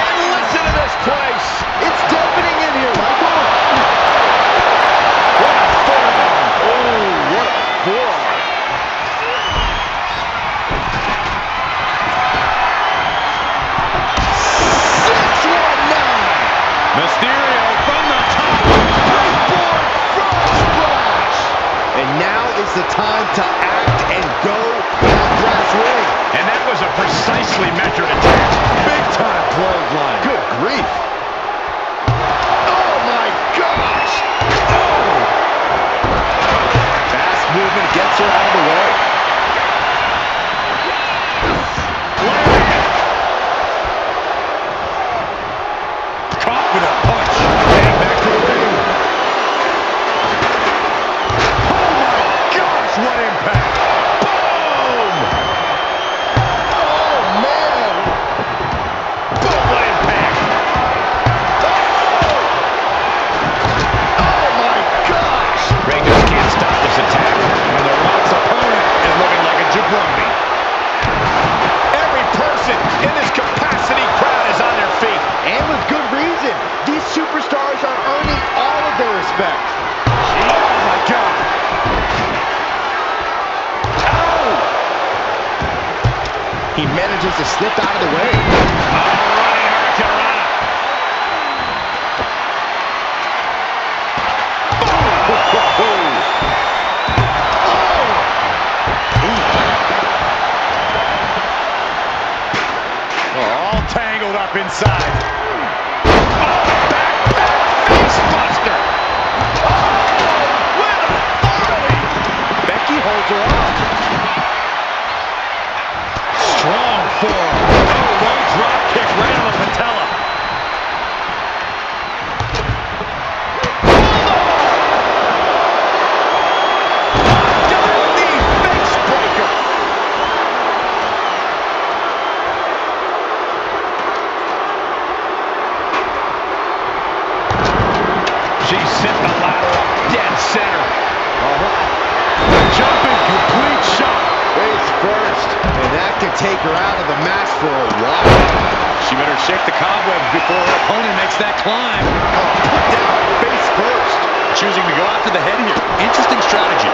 And listen to this place. It's deafening in here, Michael. What a forearm. Oh, what a forearm. 619. Mysterio from the top. Springboard frog splash. And now is the time to act and go that brass ring. And that was a precisely measured attack. Big time clothesline. Good grief. Oh my gosh. Oh. Fast movement gets her out of the way. Caught with a punch. And back to the ring. Oh my gosh, what impact. Boom. Oh man. Boom, what impact. Oh my gosh. Ray just can't stop this attack. And the Rock's opponent is looking like a jabroni. Every person in this capacity crowd is on their feet. And with good reason. These superstars are earning all of their respect. Oh my God. He manages to slip out of the way. Running Hurricanrana. All tangled up inside. Face buster. Oh, with authority. Becky holds holds her off. Strong forearm. Oh, low drop kick right on the patella. She sent the ladder up dead center. The jumping complete shot. Face first. And that could take her out of the match for a while. She better shake the cobwebs before her opponent makes that climb. Put down face first. Choosing to go after the head here. Interesting strategy.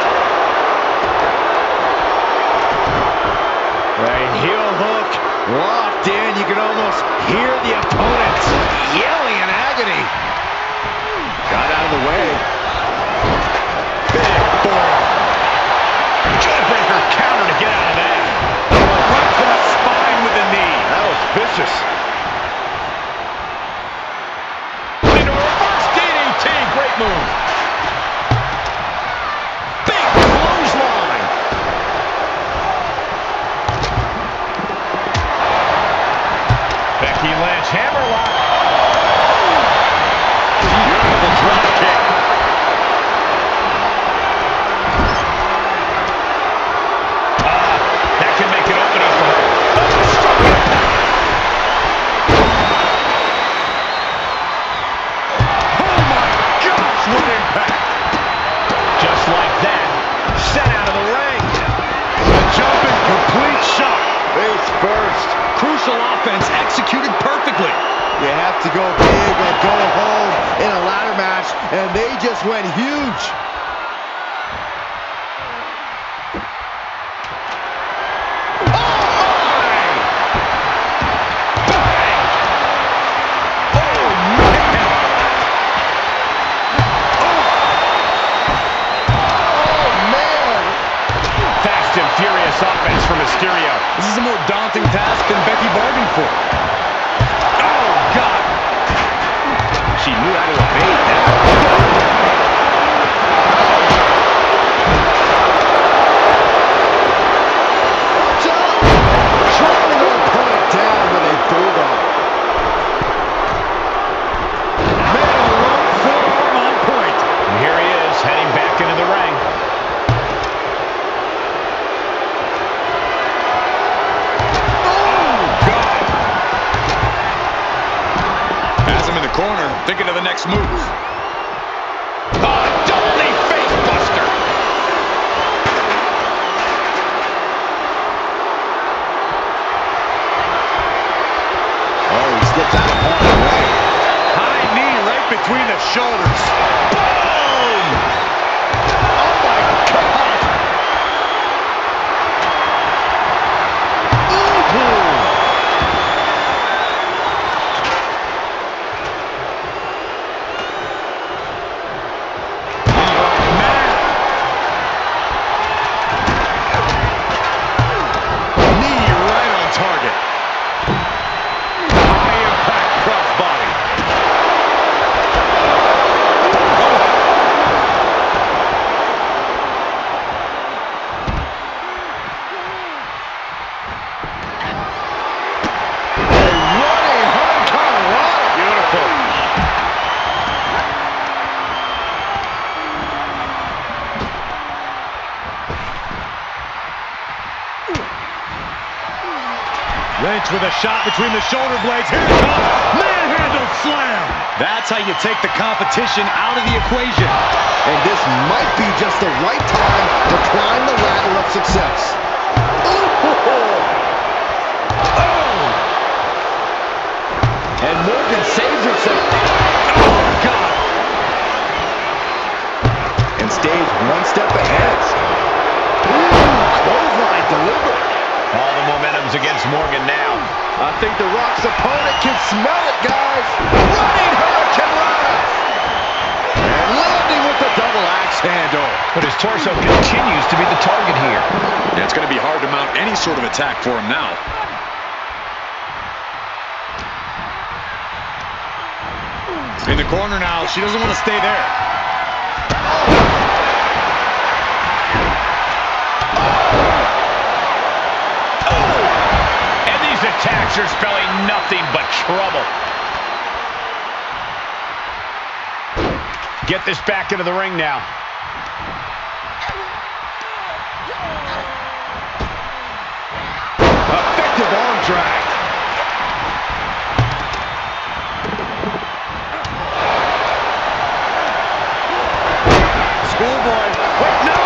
A heel hook locked in. You can almost hear the opponent yelling in agony. Got out of the way. Big forearm. Jawbreaker counter to get out of that. Right to the spine with the knee. That was vicious. Into a reverse DDT. Great move. Big clothesline. Becky Lynch, hammerlock. Beautiful drop kick. That could make an opening for her. Oh my gosh, what impact. Just like that, sent out of the ring. The jumping complete shot. Face first. Crucial offense executed perfectly. You have to go big or go home in a ladder match, and they just went huge. Furious offense for Mysterio. This is a more daunting task than Becky bargained for. Oh, God. She knew how to evade that. Trying to put it down with a bulldog. Man, a low forearm on point. And here he is, heading back into the ring. Corner, thinking of the next move. Dolly face buster. Oh, he slipped out of harm's way. High knee right between the shoulders. Boom! Oh my God! Ooh. Lynch with a shot between the shoulder blades. Here it comes. Manhandle slam. That's how you take the competition out of the equation. And this might be just the right time to climb the ladder of success. And Morgan saves herself. Oh, God. And stays one step ahead. Clothesline delivered. All the momentum's against Morgan now. I think The Rock's opponent can smell it, guys. Running Hurricane Rana. And landing with the double axe handle. But his torso continues to be the target here. Yeah, it's going to be hard to mount any sort of attack for him now. In the corner now. She doesn't want to stay there. finisher spelling nothing but trouble. Get this back into the ring now. Effective arm drag. Schoolboy. Wait, no!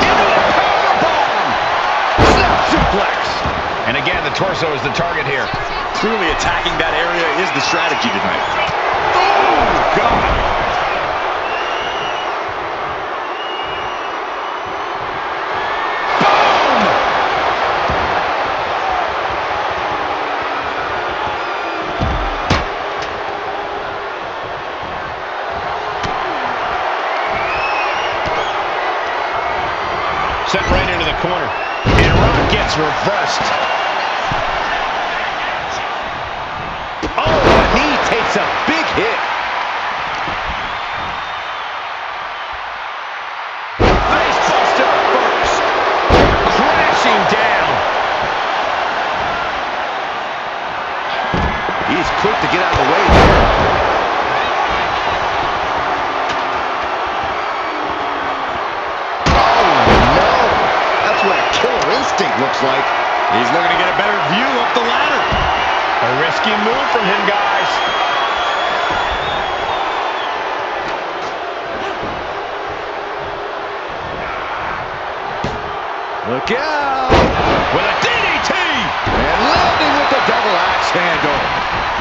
Into a powerbomb! Snap suplex! And again, the torso is the target here. Truly attacking that area is the strategy tonight. Oh, God! Sent right into the corner. And Rock gets reversed. Oh, the knee takes a big hit. Face buster first. Crashing down. He's quick to get out of the way there. Looks like he's looking to get a better view up the ladder. A risky move from him, guys. Look out! With a DDT! And landing with the double axe handle.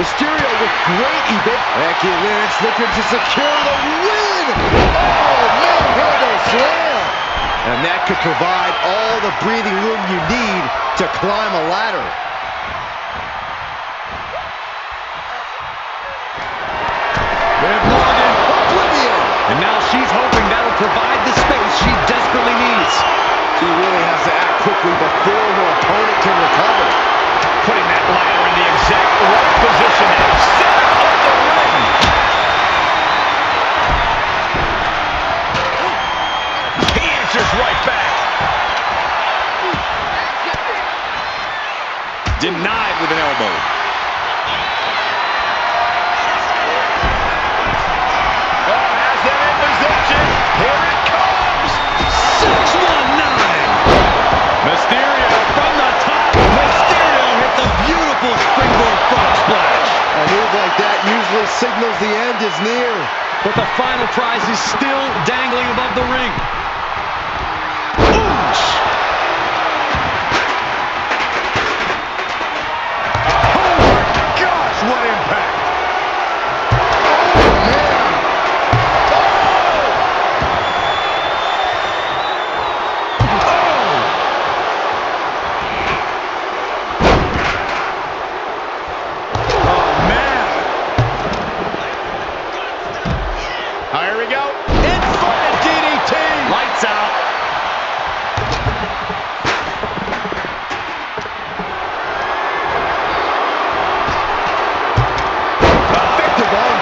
Mysterio with great evasion. Becky Lynch looking to secure the win! Oh, manhandle slam! And that could provide all the breathing room you need to climb a ladder. Liv Morgan, Oblivion! and now she's hoping that'll provide the space she desperately needs. She really has to act quickly before her opponent can recover. Putting that ladder in the exact right position at the center of the ring. He answers right back. Denied with an elbow. Oh, has them in position. Here it comes. 619. Mysterio from the top. Mysterio hits a beautiful springboard frog splash. A move like that usually signals the end is near. But the final prize is still dangling above the ring. What impact! Oh, man! Oh, man! Here we go. Inverted DDT. Lights out.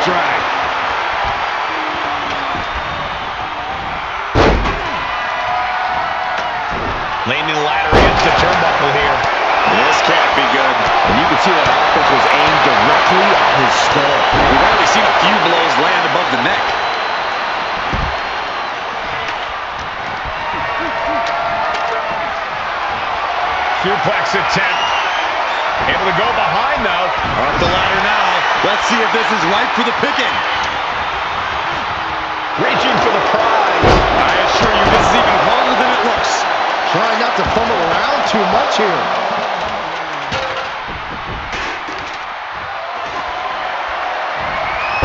Drag. Landing the ladder against the turnbuckle here. This can't be good. And you can see that offense was aimed directly at his skull. We've only seen a few blows land above the neck. Suplex attempt. Able to go behind, though. Up the ladder now. Let's see if this is ripe for the picking. Reaching for the prize. I assure you, this is even harder than it looks. Trying not to fumble around too much here.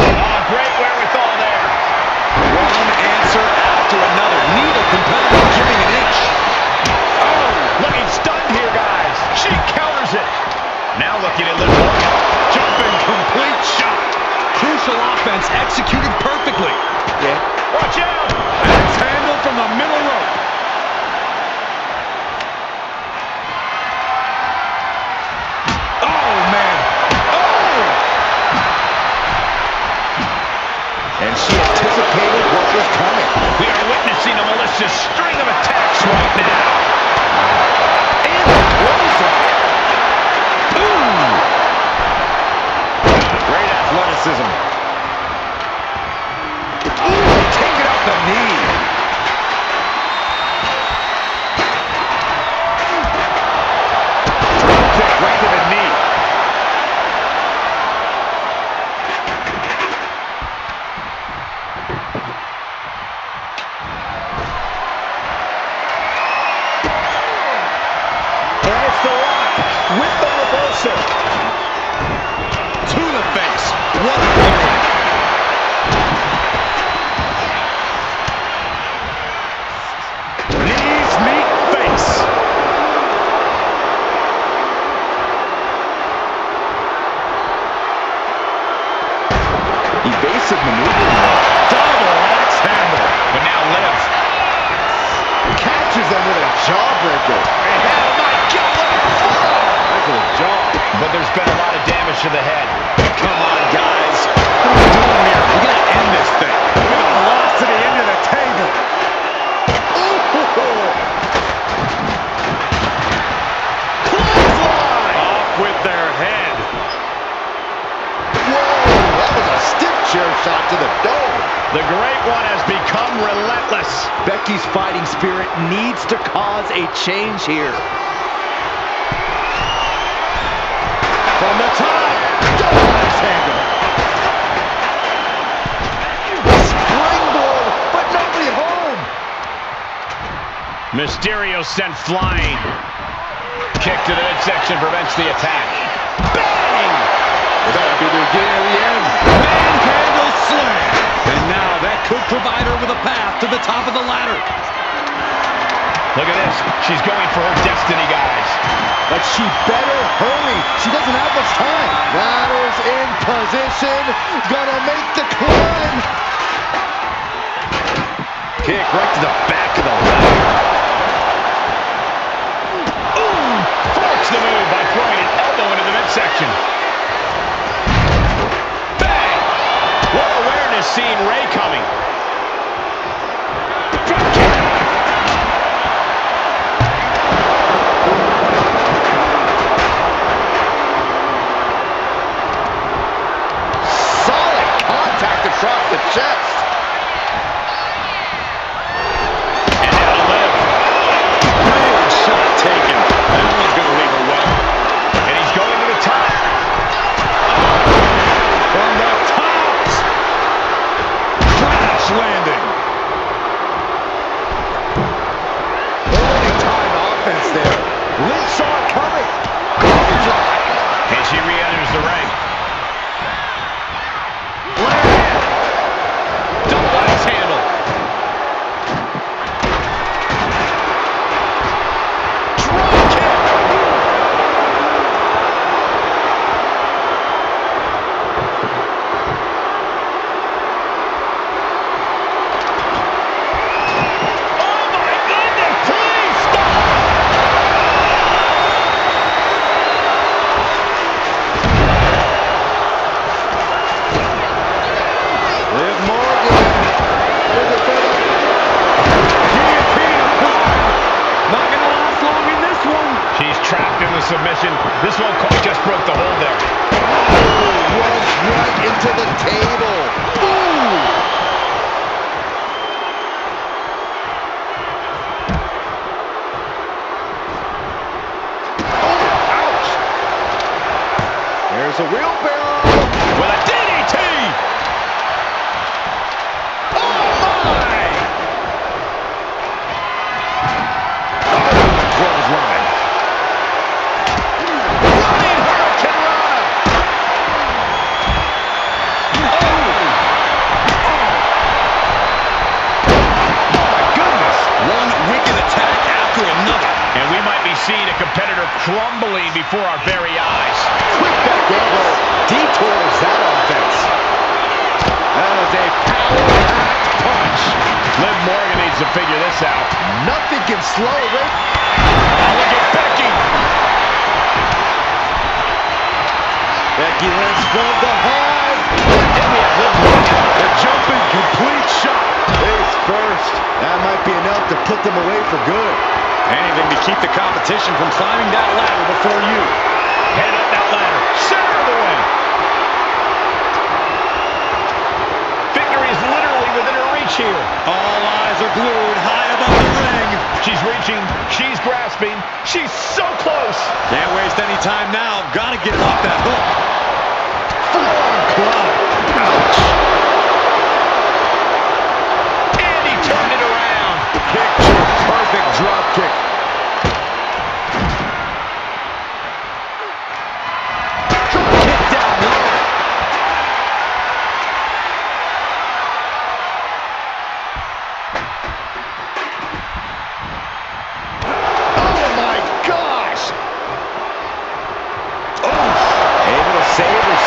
Oh, great wherewithal there. One answer after another. Neither competitor giving an inch. Oh, looking stunned here, guys. She counters it. Now looking at Liv Morgan. Jumping complete shot. Crucial offense executed perfectly. Yeah. Watch out. Axe handle from the middle rope. Oh, man. Oh! And she anticipated what was coming. We are witnessing a malicious string of attacks right now. And a clothesline. Ooh, gets the lock with the reversal. To the face. What a parry. Knees meet face. Evasive maneuver. Double axe handle. But now Liv Catches them with a jawbreaker. oh my God, look at that fall! Back to the jaw. But there's been a lot of damage to the head. Come on, guys. What are we doing here? We gotta end this thing. Look at the velocity into the table. Clothesline! Off with their head. Whoa, that was a stiff chair shot to the dome. The Great One has become relentless. Becky's fighting spirit needs to cause a change here. From the top, double axe handle. Springboard, but nobody home. Mysterio sent flying. Kick to the midsection prevents the attack. Bang! That'll be the beginning of the end. Manhandle slam. And now that could provide her with a path to the top of the ladder. Look at this. She's going for her destiny, guys. But she better hurry. She doesn't have much time. Ladder's in position. Gonna make the climb. Kick right to the back of the ladder. Ooh! Thwarts the move by throwing an elbow into the midsection. Bang! What awareness seeing Ray coming. Drop kick. Solid contact across the chest. And now Liv. Big shot taken. That one's gonna leave her well. And he's going to the top. From the tops. Crash landing. Early time offense there. Liv saw it coming. And she re-enters the ring. Double axe handle. Drop kick. Oh my goodness, please stop. Liv Morgan. Guillotine applied. Not gonna last long in this one. She's trapped in the submission. This one quite just broke the hold there. Runs right into the table. Ooh. Oh, ouch. There's a wheelbarrow. With a DDT! Oh my! Clothesline. Running Hurricane Rana! Oh my goodness! One wicked attack after another. And we might be seeing a competitor crumbling before our very eyes. Quick back elbow. Detours that offense. That was a power-packed punch. Liv Morgan needs to figure this out. Nothing can slow Ray. Oh, look at Becky! Becky Lynch from behind. And we have Liv Morgan. The jumping complete shot. Face first. That might be enough to put them away for good. Anything to keep the competition from climbing that ladder before you. Head up that ladder. Center of the ring. Victory is literally within her reach here. All eyes are glued high above the ring. She's reaching. She's grasping. She's so close. Can't waste any time now. Gotta get it off that hook. Forearm club. Ouch. And he turned it around. Picture perfect drop kick.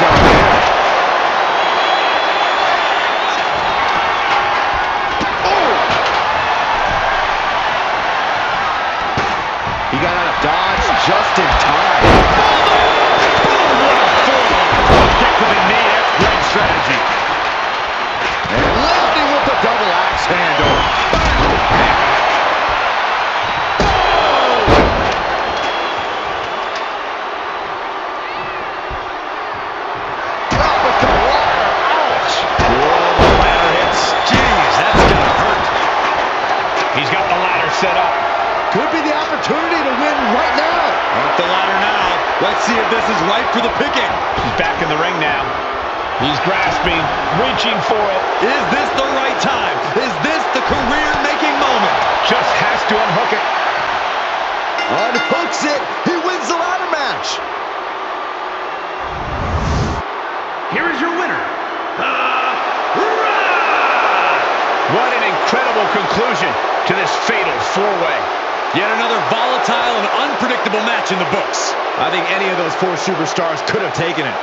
sell there. Oh! He got out of dodge just in time. Kick with the knee. That's great strategy. And landing with the double axe handle. He's got the ladder set up. Could be the opportunity to win right now. Up the ladder now. Let's see if this is right for the picking. He's back in the ring now. He's grasping, reaching for it. Is this the right time? Is this the career-making moment? Just has to unhook it. Unhooks it. He wins the ladder match. Here is your winner, The Rock! What an incredible conclusion to this fatal four-way. Yet another volatile and unpredictable match in the books. I think any of those four superstars could have taken it.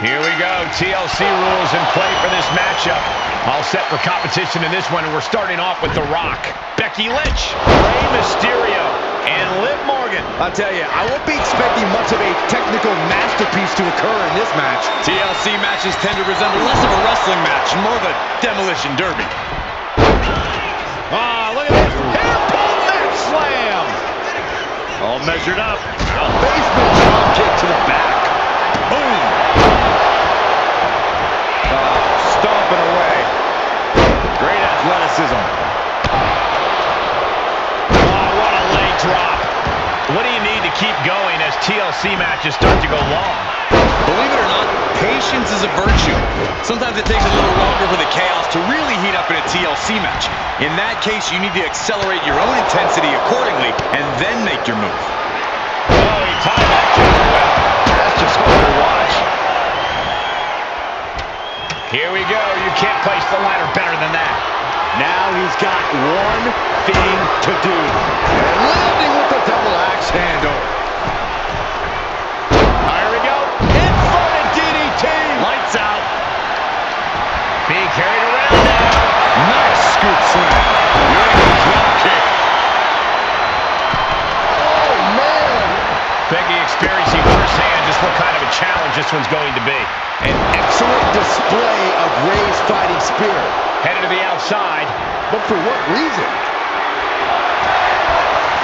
Here we go. TLC rules in play for this matchup. All set for competition in this one, and we're starting off with The Rock, Becky Lynch, Rey Mysterio, and Liv Morgan. I'll tell you, I won't be expecting much of a technical masterpiece to occur in this match. TLC matches tend to resemble less of a wrestling match and more of a demolition derby. Ah, look at this. Hair pull neck slam. All measured up. A basement drop kick to the back. Boom. Stomping away. Great athleticism. Oh, what a leg drop. What do you need to keep going as TLC matches start to go long? Believe it or not, patience is a virtue. Sometimes it takes a little longer for the chaos to really heat up in a TLC match. In that case, you need to accelerate your own intensity accordingly and then make your move. Oh, he timed that just well. That's just hard to watch. Here we go. You can't place the ladder better than that. Now he's got one thing to do. And landing with the double axe handle. Here we go. Inverted DDT. Lights out. Being carried around now. Nice scoop slam. Beautiful drop kick. Oh, man. Becky experiencing firsthand just what kind of a challenge this one's going to be. An excellent display of Rey's fighting spirit. Headed to the outside. But for what reason?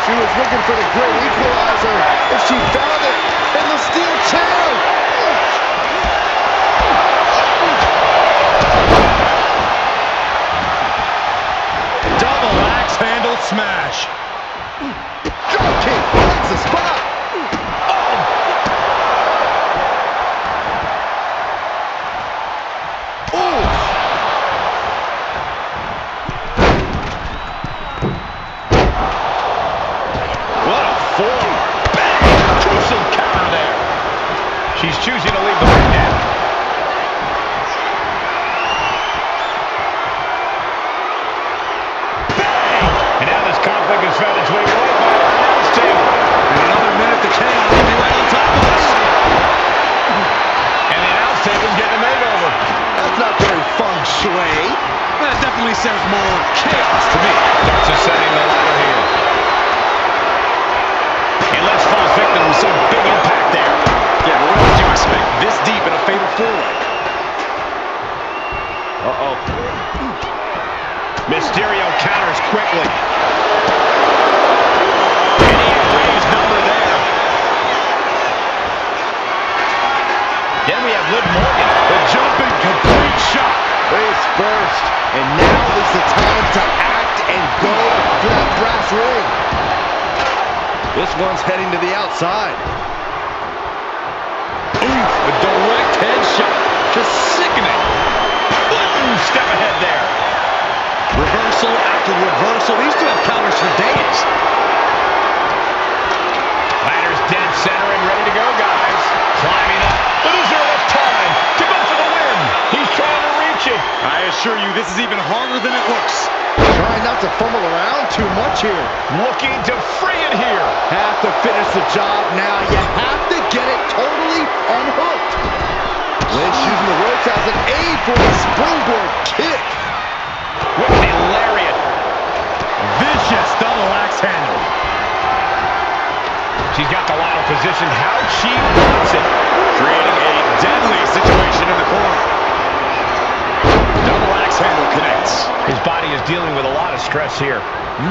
She was looking for the great equalizer, and she found it in the steel chair. Double axe handle smash. Drop kick, finds the spot. She's choosing to leave the ring now. Bang! And now this conflict has found its way right by our announce table. In another minute, the chaos will be right on top of us. And the announce table's getting a makeover. That's not very feng shui. That definitely sounds more chaos to me. Starts ascending the ladder here. And Lynch falls victim to some big impact there. Yeah, but what else do you expect? This deep in a fatal four-way. Uh-oh. Mysterio counters quickly. And he had Rey's number there. Then we have Liv Morgan. The jumping complete shot. Face first. And now is the time to act and go for that brass ring. This one's heading to the outside. A direct headshot. Just sickening. Step ahead there. Reversal after reversal. These two have counters for days. Ladder's dead center and ready to go, guys. Climbing up. But is there enough time to go for the win? He's trying to reach it. I assure you, this is even harder than it looks. Trying not to fumble around too much here. Looking to free it here. Have to finish the job now. You have to get it totally unhooked. Lynch using the ropes as an aid for a springboard kick. With a lariat. Vicious double axe handle. She's got the ladder positioned how she wants it. Creating a deadly situation in the corner. Double axe handle connects. His body is dealing with a lot of stress here.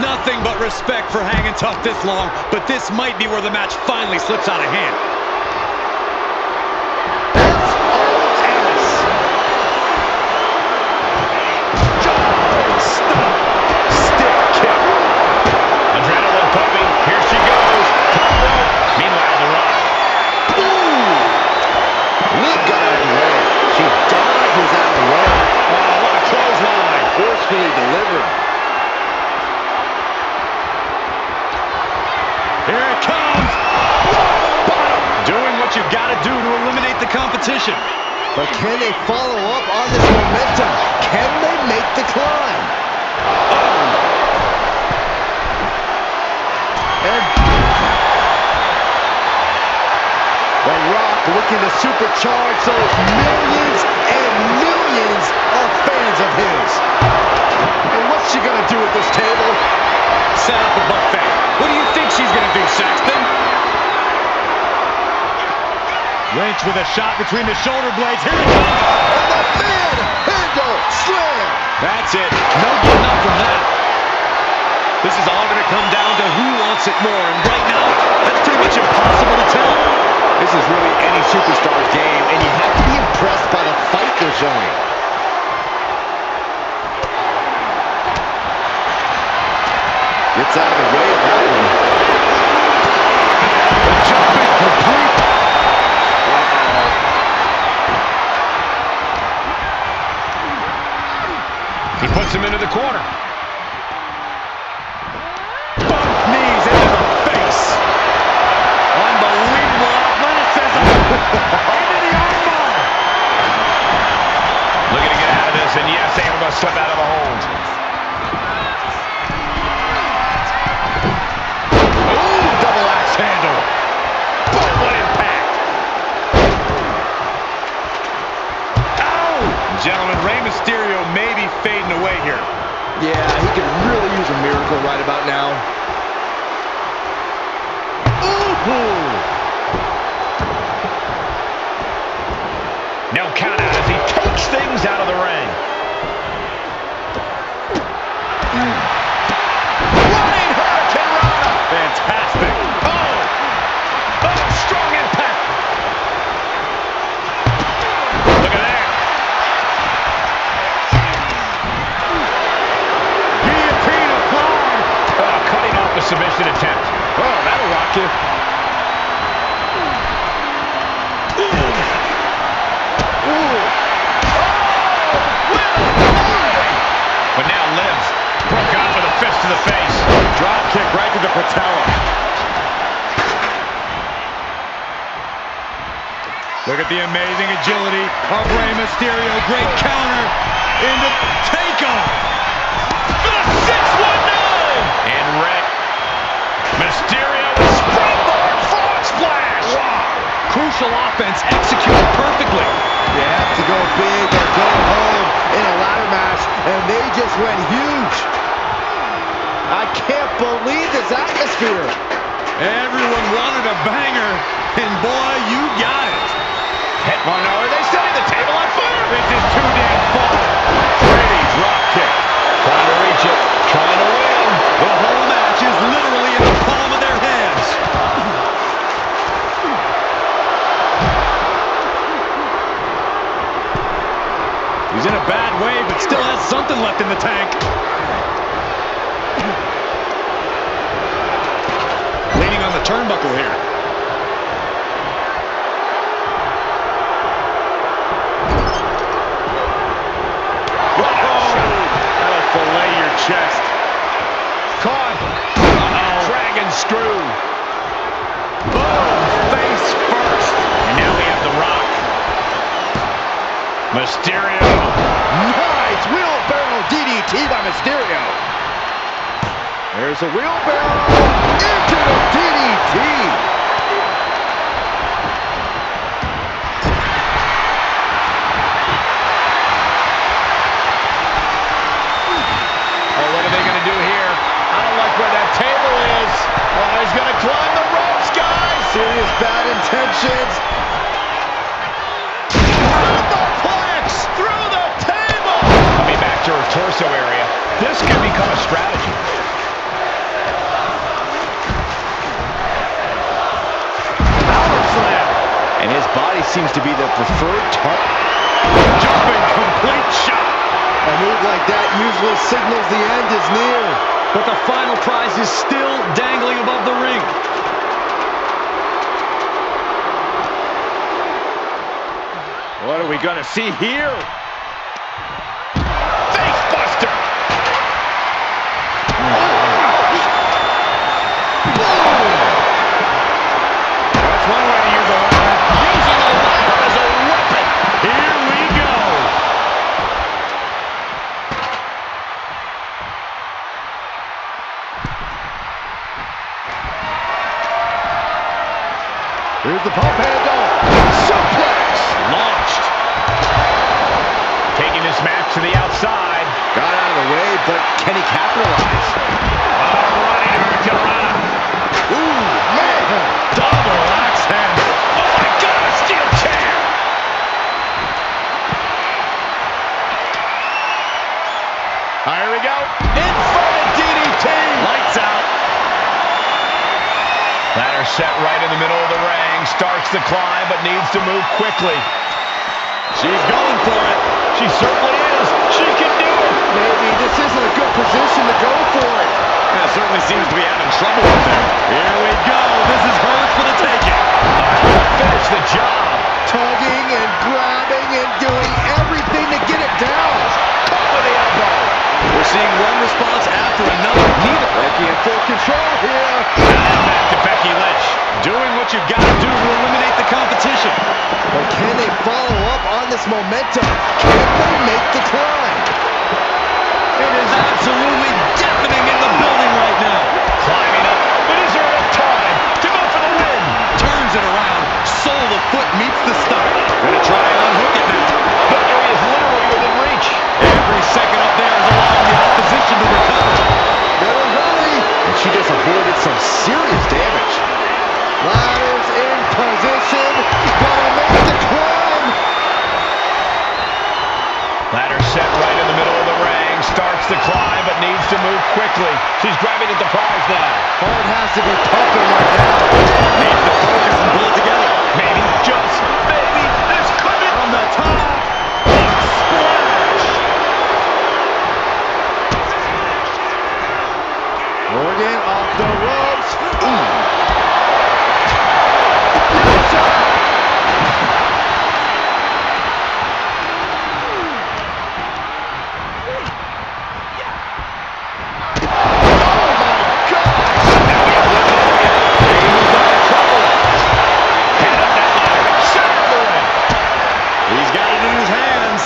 Nothing but respect for hanging tough this long, but this might be where the match finally slips out of hand. Adrenaline pumping. Here she goes. Top rope. Meanwhile, The Rock. Luke got out of the way. She dodges out of the way. Oh, what a clothesline. Forcefully delivered. Here it comes. Bottom. Doing what you gotta do to eliminate the competition. But can they follow up on this momentum? Can they make the climb? And The Rock looking to supercharge those millions and millions of fans of his. And what's she gonna do at this table? Set up a buffet. What do you think she's gonna do, Saxton? Lynch with a shot between the shoulder blades. Here it comes. And the manhandle slam. That's it. No getting up from that. This is all going to come down to who wants it more. And right now, that's pretty much impossible to tell. This is really any superstar's game, and you have to be impressed by the fight they're showing. Gets out of the way of that one. The jump is complete. He puts him into the corner. Both knees into the face. Unbelievable athleticism. Into the armbar. Looking to get out of this, and yes, able to slip out of the hold. Ooh, double axe handle. Boom, what impact. Ow! Gentlemen, Rey Mysterio may be fading away here. Yeah, he could really use a miracle right about now. Ooh! No count out as he takes things out of the ring. Running Hurricane Rana. Fantastic. Oh, strong impact. Look at that. Guillotine applied. Oh, cutting off the submission attempt. Oh, that'll rock you. But now Liv broke out with a fist to the face. Drop kick right to the patella. Look at the amazing agility of Rey Mysterio. Great counter into takeoff. The 619. And Rey Mysterio with springboard frog splash. Wow. Crucial offense executed perfectly. You have to go big or go home in a ladder match, and they just went huge. I can't believe this atmosphere. Everyone wanted a banger, and boy, you got it. Oh no, are they setting the table on fire? This is too damn far. Brady drop kick. Trying to reach it. Trying to win. The whole match is literally in the palm of their hands. He's in a bad way, but still has something left in the tank. Leaning on the turnbuckle here. That'll fillet your chest. Caught. Dragon screw. Boom. Face first. And now we have The Rock. Mysterio. Nice wheelbarrow DDT by Mysterio. There's a wheelbarrow into the DDT. Oh, what are they going to do here? I don't like where that table is. Oh, he's going to climb the ropes, guys. Serious bad intentions. Through the table. Coming back to her torso area. This could become a strategy. Power slam. And his body seems to be the preferred target. Jumping complete shot. A move like that usually signals the end is near. But the final prize is still dangling above the ring. What are we going to see here? Face buster. That's one way to use a ladder. Using a ladder as a weapon. Here we go. Here's the pump handle. Suplex. Launched. Taking this match to the outside. Got out of the way, but can he capitalize? Running Hurricanrana. Ooh, man. Double axe handle. Oh my God, a steel chair. Here we go. Inverted DDT. Lights out. Ladder set right in the middle of the ring. Starts to climb, but needs to move quickly. She's going for it. She certainly is. She can do it. Maybe this isn't a good position to go for it. That certainly seems to be having trouble with it. Here we go. This is hers for the taking. Finish the job. Tugging and grabbing and doing everything to get it down. Caught with the elbow. We're seeing one response after another. Neither Becky in full control here. And back to Becky Lynch. doing what you got to do to eliminate the competition. But can they follow up on this momentum? Can they make the climb? It is absolutely deafening in the building right now. Climbing up. It is her enough time to go for the win. Turns it around. Sole of foot meets the stomach. Gonna try and unhook it now. Victory is literally within reach. Every second up there is allowing the opposition to recover. Better hurry. And she just avoided some serious damage. Ladders in position. Gonna make the climb. Ladder set right in the middle of the ring. Starts to climb, but needs to move quickly. She's grabbing at the prize now. Heart has to be pumping right now. Needs to focus and pull it together. Maybe, just maybe, this could be On the top. splash. Morgan off the ropes. Ooh. He's got it in his hands.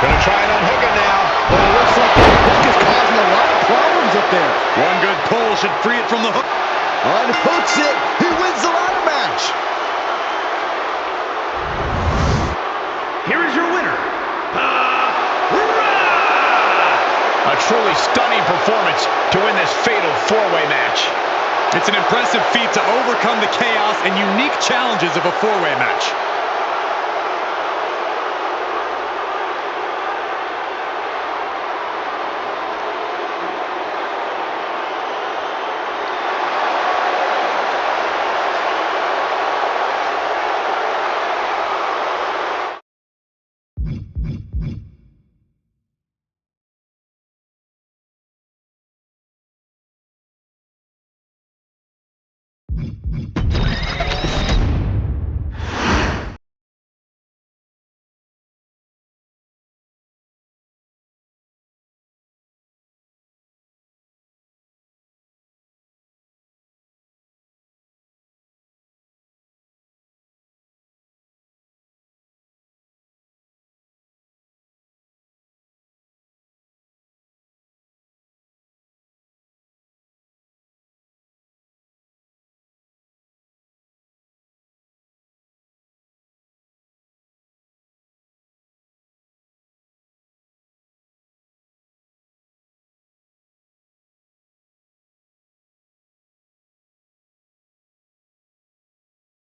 Gonna try and unhook it now. But it looks like the hook is causing a lot of problems up there. One good pull should free it from the hook. Unhooks it. He wins the ladder match. Here is your winner, A truly stunning performance to win this fatal four-way match. It's an impressive feat to overcome the chaos and unique challenges of a four-way match.